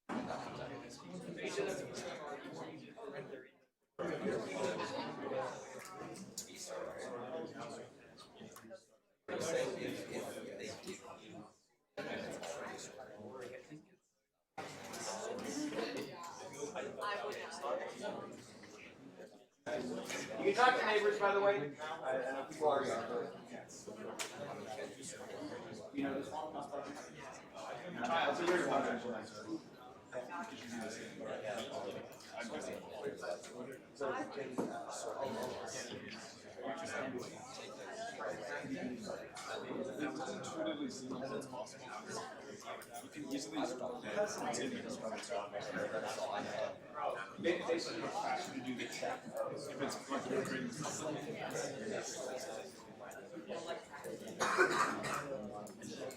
And that comes out. B star, right? You're saying if they give you You can talk to neighbors, by the way. I know people are. You know this one? That's a weird one. Intuitively seem like it's possible. You can easily continue to run it down. Basically, it's faster to do the check if it's flickering.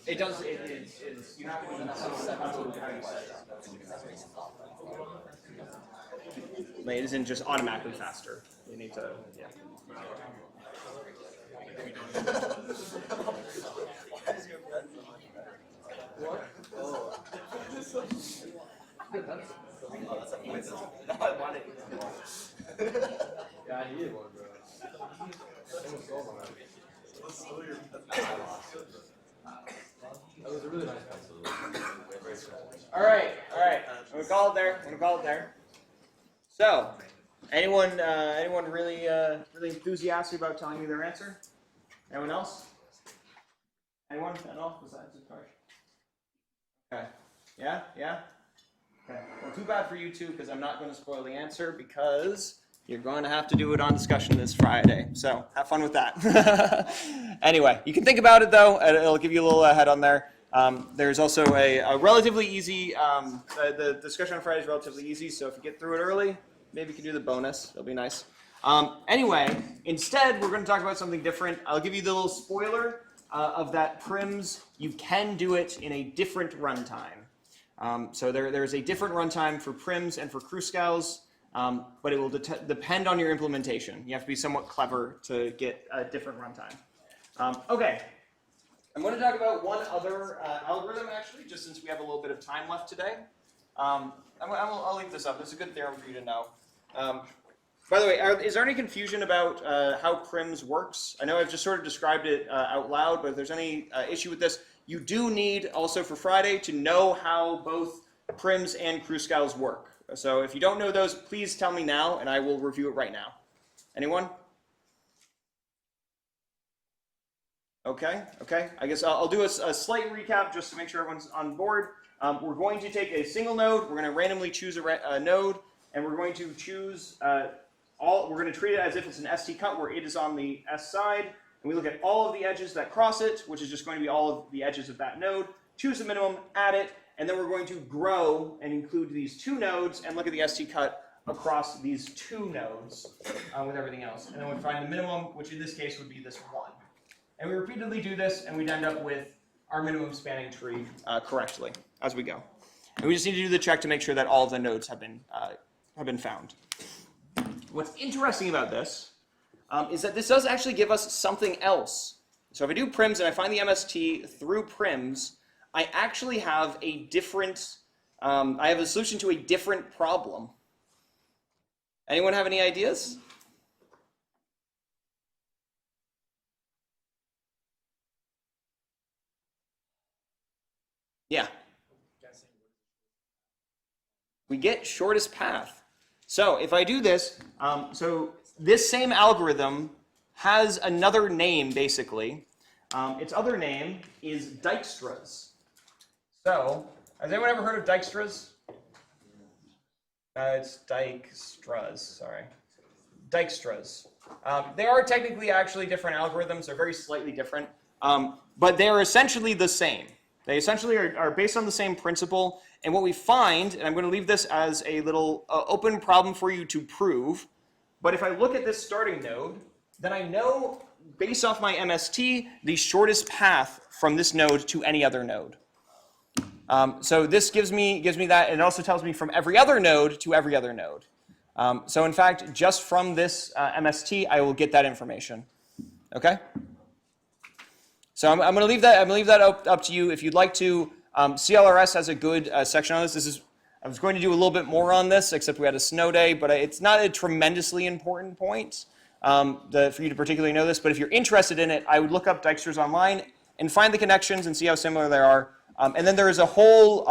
It does. It is. You have to do it isn't just automatically faster. You need to. Yeah. What? Oh. That's a point. No, I wanted it. Yeah, I needed one, bro. Almost sold on that. That was a really nice pencil. All right. I'm gonna call it there. So, anyone really enthusiastic about telling me their answer? Anyone else? Anyone at all besides the card? Okay. Yeah. Okay. Well, too bad for you two because I'm not going to spoil the answer because you're going to have to do it on discussion this Friday. So have fun with that. Anyway, you can think about it though. It'll give you a little head on there. There's also a relatively easy. The discussion on Friday is relatively easy. So if you get through it early, maybe you can do the bonus. It'll be nice. Anyway, instead we're going to talk about something different. I'll give you the little spoiler of that Prims. You can do it in a different runtime. So there's a different runtime for Prims and for Kruskals, but it will depend on your implementation. You have to be somewhat clever to get a different runtime. Okay, I'm going to talk about one other algorithm actually, just since we have a little bit of time left today. I'll leave this up. This is a good theorem for you to know. By the way, is there any confusion about how Prims works? I know I've just sort of described it out loud, but if there's any issue with this, you do need also for Friday to know how both Prims and Kruskals work. So if you don't know those, please tell me now, and I will review it right now. Anyone? Okay. I guess I'll do a slight recap just to make sure everyone's on board. We're going to take a single node. We're going to randomly choose a node, and we're going to choose we're going to treat it as if it's an ST cut where it is on the S side, and we look at all of the edges that cross it, which is just going to be all of the edges of that node, choose the minimum, add it, and then we're going to grow and include these two nodes and look at the ST cut across these two nodes with everything else. And then we find the minimum, which in this case would be this one. And we repeatedly do this, and we'd end up with our minimum spanning tree correctly as we go. And we just need to do the check to make sure that all of the nodes have been found. What's interesting about this is that this does actually give us something else. So if I do Prims and I find the MST through Prims, I actually have a different, I have a solution to a different problem. Anyone have any ideas? Yeah. We get shortest path. So if I do this, so this same algorithm has another name, basically. Its other name is Dijkstra's. So, has anyone ever heard of Dijkstra's? It's Dijkstra's, sorry. Dijkstra's. They are technically actually different algorithms. They're very slightly different. But they are essentially the same. They essentially are based on the same principle. And what we find, and I'm going to leave this as a little open problem for you to prove, but if I look at this starting node, then I know, based off my MST, the shortest path from this node to any other node. So this gives me that, and it also tells me from every other node to every other node. So in fact, just from this MST, I will get that information. Okay? So I'm going to leave that up to you. If you'd like to, CLRS has a good section on this. I was going to do a little bit more on this, except we had a snow day, but it's not a tremendously important point for you to particularly know this. But if you're interested in it, I would look up Dijkstra's online and find the connections and see how similar they are. And then there is a whole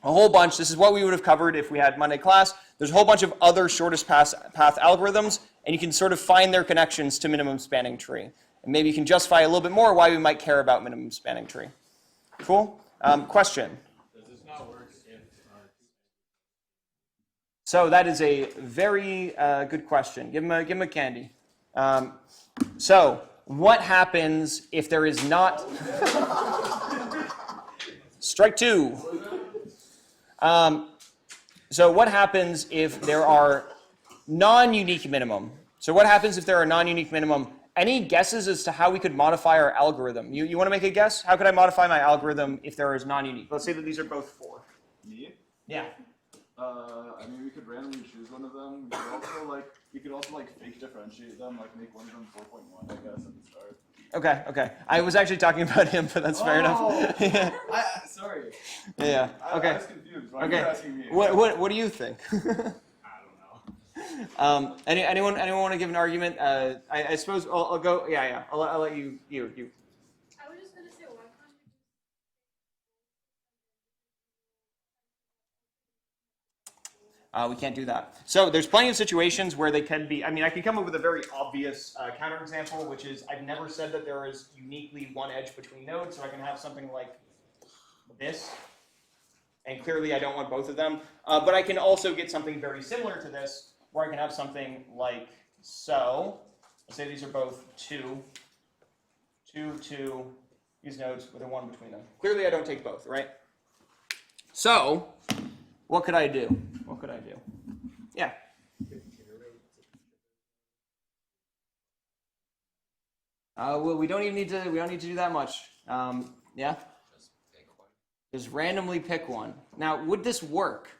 bunch. This is what we would have covered if we had Monday class. There's a whole bunch of other shortest path algorithms, and you can sort of find their connections to minimum spanning tree. And maybe you can justify a little bit more why we might care about minimum spanning tree. Cool? Question? Does this not work if... So that is a very good question. Give him a candy. So what happens if there is not... Strike two. So what happens if there are non-unique minimum? So what happens if there are non-unique minimum? Any guesses as to how we could modify our algorithm? You want to make a guess? How could I modify my algorithm if there is non-unique? Let's say that these are both 4. Me? Yeah. I mean, we could randomly choose one of them. We could also fake differentiate them, make one of them 4.1, I guess, at the start. Okay. I was actually talking about him, but that's fair enough. Yeah. Sorry. Yeah. Okay. I was confused. Why are you asking me? What do you think? I don't know. Anyone want to give an argument? I suppose I'll go. Yeah. I'll let you. I was just gonna say, why can't you We can't do that. So there's plenty of situations where they can be. I mean, I could come up with a very obvious counterexample, which is I've never said that there is uniquely one edge between nodes, so I can have something like this. And clearly I don't want both of them. But I can also get something very similar to this, where I can have something like so. Let's say these are both 2, these nodes with a 1 between them. Clearly I don't take both, right? So, what could I do? Yeah. Well, we don't need to do that much. Yeah. Just randomly pick one. Now, would this work?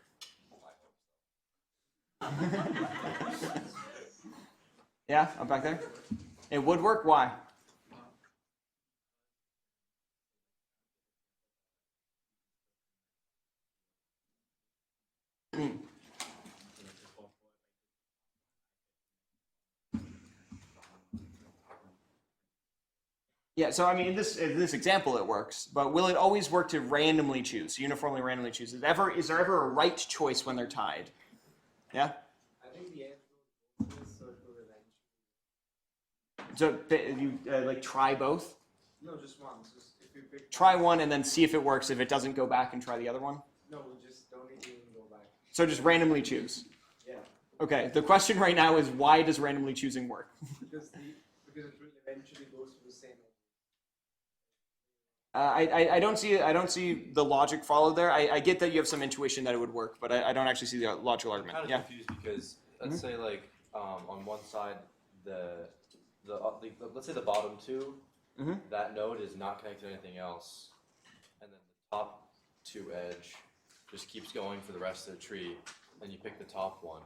Yeah, I'm back there. It would work. Why? Yeah, so I mean, in this example it works, but will it always work to randomly choose, uniformly randomly choose? Is there ever a right choice when they're tied? Yeah? I think the answer is circle eventually. So you like try both? No, just one. Just if you pick Try one and then see if it works. If it doesn't, go back and try the other one? No, just don't even go back. So just randomly choose? Yeah. Okay, the question right now is why does randomly choosing work? Because it will eventually goes to the same end. I don't see the logic followed there. I get that you have some intuition that it would work, but I don't actually see the logical I'm argument. kind of Yeah. confused because let's say like on one side let's say the bottom two, Mhm. that node is not connected to anything else, and then the top two edge just keeps going for the rest of the tree, and you pick the top one,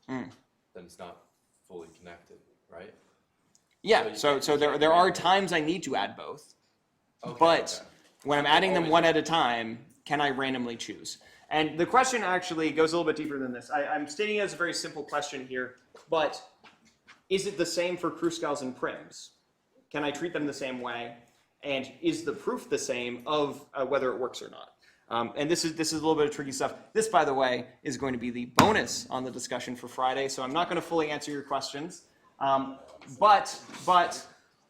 then it's not fully connected, right? Yeah. So there are times I need to add both. Okay, But okay. when I'm adding them one at a time, can I randomly choose? And the question actually goes a little bit deeper than this. I'm stating it as a very simple question here, but is it the same for Kruskals and Prims? Can I treat them the same way? And is the proof the same of whether it works or not? And this is a little bit of tricky stuff. This, by the way, is going to be the bonus on the discussion for Friday, so I'm not going to fully answer your questions. But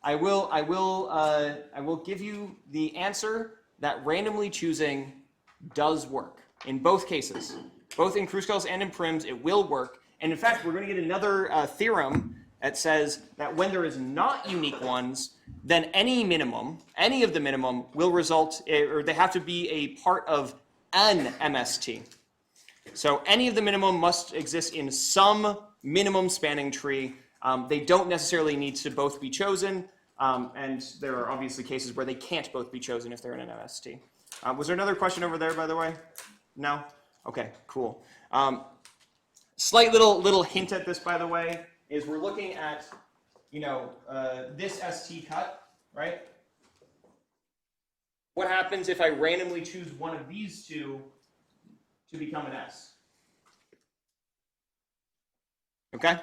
I will give you the answer that randomly choosing does work in both cases. Both in Kruskals and in Prims, it will work. And in fact, we're going to get another theorem that says that when there is not unique ones, then any of the minimum will result, or they have to be a part of an MST. So any of the minimum must exist in some minimum spanning tree. They don't necessarily need to both be chosen. And there are obviously cases where they can't both be chosen if they're in an MST. Was there another question over there, by the way? No? Okay, cool. Slight little hint at this, by the way, is we're looking at, this ST cut, right? What happens if I randomly choose one of these two to become an S? Okay?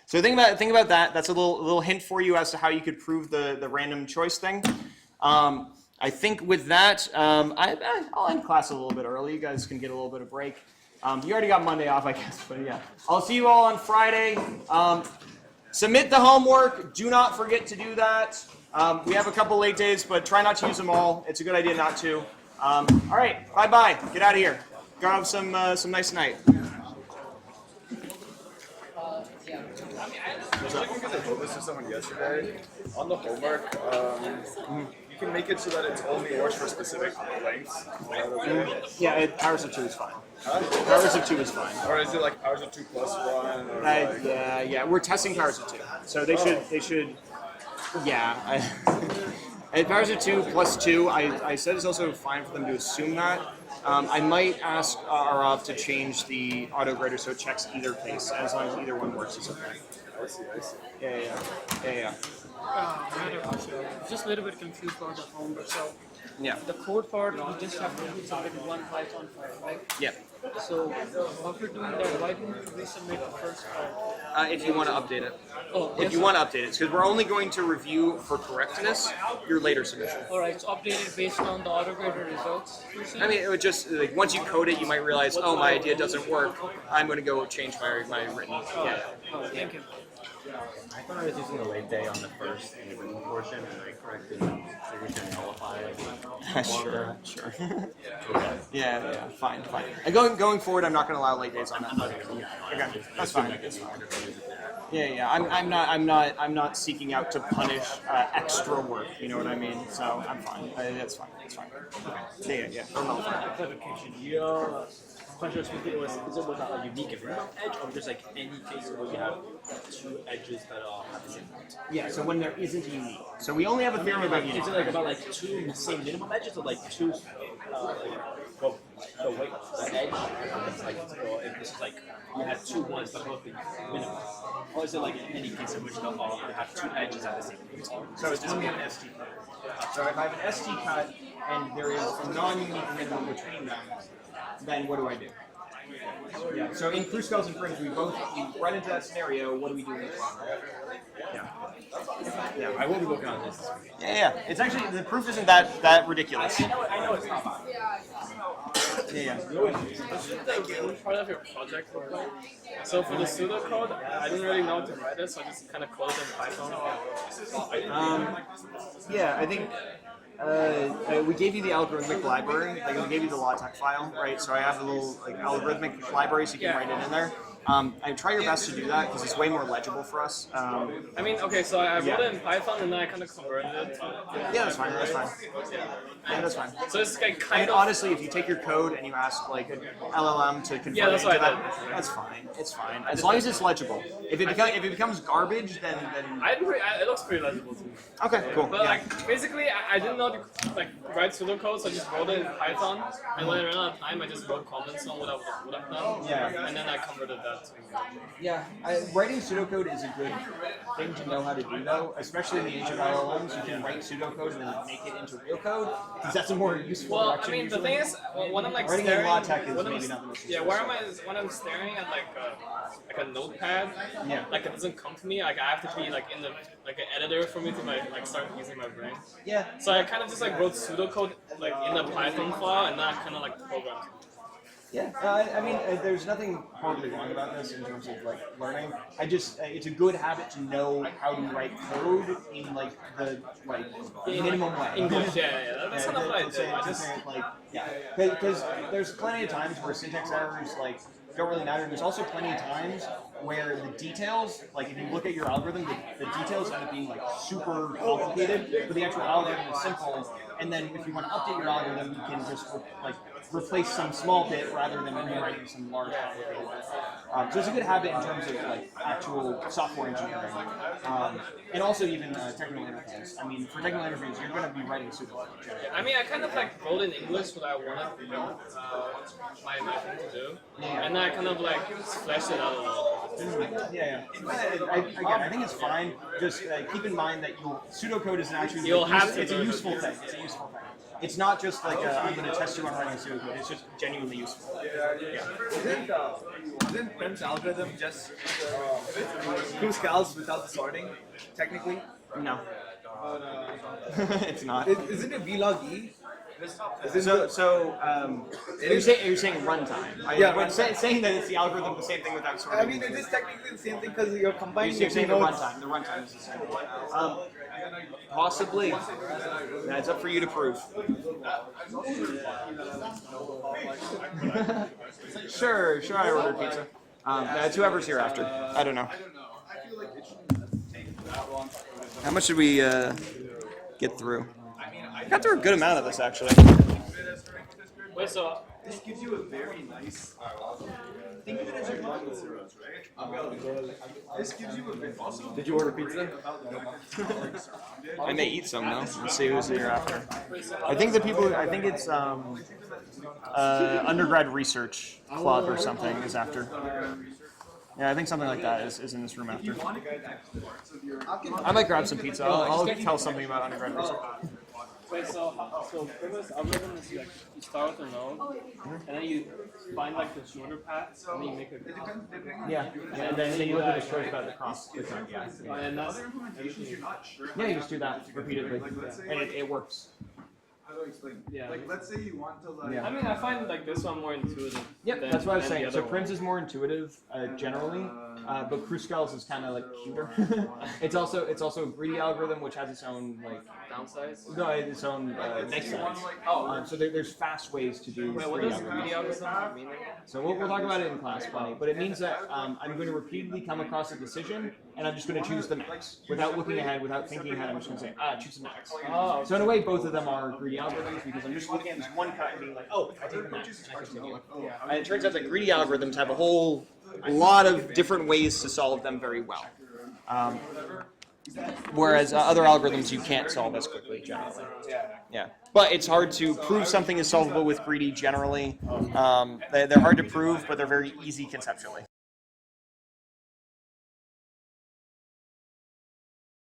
So think about that. That's a little hint for you as to how you could prove the random choice thing. I think with that, I'll end class a little bit early. You guys can get a little bit of break. You already got Monday off, I guess, but yeah. I'll see you all on Friday. Submit the homework. Do not forget to do that. We have a couple late days, but try not to use them all. It's a good idea not to. All right, bye-bye. Get out of here. Go have some nice night. So I think because I told this to someone yesterday, on the homework, you can make it so that it only works for specific lengths. Yeah, powers of 2 is fine. Huh? Powers of 2 is fine. Or is it like powers of 2 plus 1? Or like... Yeah. We're testing powers of 2, so they should. Yeah. At powers of 2 plus 2, I said it's also fine for them to assume that. I might ask Arav to change the auto grader so it checks either case, as long as either one works, it's okay. I see. Yeah. I had a question. Just a little bit confused about the homework. So Yeah. the code part, we just have to submit one Python file, right? Yeah. So after doing that, why don't we resubmit the first part? If you want to update it. Oh, If you want to update it, because we're only going to review for correctness your later submission. Alright, so updated based on the autograder results. you're saying? I mean, it would just, like, once you code it, you might realize, oh, my idea doesn't work. I'm going to go change my written. Yeah. Oh, thank you. I thought I was using a late day on the first in the written portion, and I corrected the signature and nullify it. Sure. Yeah, fine. And going forward, I'm not going to allow late days on that. Okay, that's fine. Yeah. I'm not seeking out to punish extra work. You know what I mean? So I'm fine. That's fine. Okay. Yeah. Clarification. Your question was is it without a unique minimum edge or just like any case where you have two edges that have the same height? Yeah. So when there isn't a unique, so we only have a theorem about unique. Is it like about like two same minimum edges or like two the edge it's like if this is like you have two ones but both the minimum, or is it like in any case in which they'll all have two edges at the same time? So it's only an ST cut. So if I have an ST cut and there is a non-unique minimum between them, then what do I do? Yeah. So in Kruskal's and Prims, we run into that scenario. What do we do? Yeah. Yeah. I will be working on this. Yeah. It's actually the proof isn't that ridiculous. I know it's not. Yeah. Part of your project look like? So for the pseudocode, I didn't really know how to write it, so I just kind of coded in Python. Yeah, I think we gave you the algorithmic library, like we gave you the LaTeX file, right? So I have a little like algorithmic library, so you can write it in there. I try your best to do that because it's way more legible for us. I mean, okay, so I wrote it in Python and then I kind of converted it to. Yeah, that's fine. That's fine. Yeah, that's fine. So it's like kind And of. honestly, if you take your code and you ask like an LLM to convert Yeah, that's it into what I that, did. that's fine. It's fine as long as it's legible. If it becomes garbage, then It looks pretty legible to me. okay, cool. But Yeah. like basically, I didn't know to like write pseudocode, so I just wrote it in Python. And when I ran out of time, I just wrote comments on what I would have done. Yeah. And then I converted that to. Yeah, writing pseudocode is a good thing to know how to do, though, especially in the age of LLMs. You can write pseudocode and then make it into real code, because that's a more useful Well, I direction. mean, the usually. thing is, when I'm like Writing in staring, LaTeX is when I'm, maybe not the most yeah, useful. where am I? Is when I'm staring at like a notepad, Yeah. like it doesn't come to me. Like I have to be like in the like an editor for me to like start using my brain. Yeah. So I kind of just like wrote pseudocode like in the Python file, and then I kind of like programmed. Yeah, I mean, there's nothing horribly wrong about this in terms of like learning. I just, it's a good habit to know how to write code in like the minimum way. English, yeah. That's kind of what I Let's did. say- I let's just, say, like, yeah, because there's plenty of times where syntax errors like don't really matter. There's also plenty of times where the details, like if you look at your algorithm, the details end up being like super complicated, but the actual algorithm is simple. And then if you want to update your algorithm, you can just like replace some small bit rather than rewriting some large complicated bit. So it's a good habit in terms of like actual software engineering, and also even technical interface. I mean, for technical interface, you're going to be writing pseudocode. I mean, I kind of like wrote in English what I wanted my thing to do, and then I kind of like fleshed it out a little. Yeah. I think it's fine. Just keep in mind that pseudocode is actually You'll have to it's a learn useful it. thing. It's a useful thing. It's not just like I'm going to test you on writing pseudocode. It's just genuinely useful. Isn't Prim's algorithm just Kruskal's without the sorting, technically? No. It's not. Isn't it vlog E? You're saying runtime. Yeah, But saying that it's the algorithm, the same thing without sorting. I mean, it is technically the same thing because you're combining You're saying the nodes. runtime. The runtime is the same. Possibly. That's up for you to prove. Sure, I ordered pizza. That's whoever's here after. I don't know. How much did we get through? I got through a good amount of this, actually. Wait, so This gives you a very nice. Think of it as your normal zeros, right? This gives you a bit. Also, Did you order pizza? I may eat some though. Let's see who's here after. I think it's undergrad research club or something is after. Yeah, I think something like that is in this room after. I might grab some pizza. I'll tell something about undergrad research. wait, so previous algorithm is like you start with a node, and then you find like the shorter path, and then you make a. Yeah, and then you look at the choice about the cross. Yeah, And that's yeah, you just do that repeatedly, and it works. How do I explain? Yeah. Like, let's say you want to like. Yeah. I mean, I find like this one more intuitive. Yep, than, that's what I was than saying. the So other Prim's one. is more intuitive generally, but Kruskal's is kind of like cuter. it's also a greedy algorithm which has its own like Downsides? no, its own nice sides. So there's fast ways to do Wait, what greedy does greedy algorithms. algorithm mean? So we'll talk about it in class plenty, but it means that I'm going to repeatedly come across a decision, and I'm just going to choose the max without looking ahead, without thinking ahead. I'm just going to say, choose the max. Oh, So in a way, both of them are greedy algorithms because I'm just looking at this one cut and being like, oh, I take the max and I continue. And it turns out that greedy algorithms have a whole lot of different ways to solve them very well. Whereas other algorithms you can't solve as quickly generally. Yeah, but it's hard to prove something is solvable with greedy generally. They're hard to prove, but they're very easy conceptually.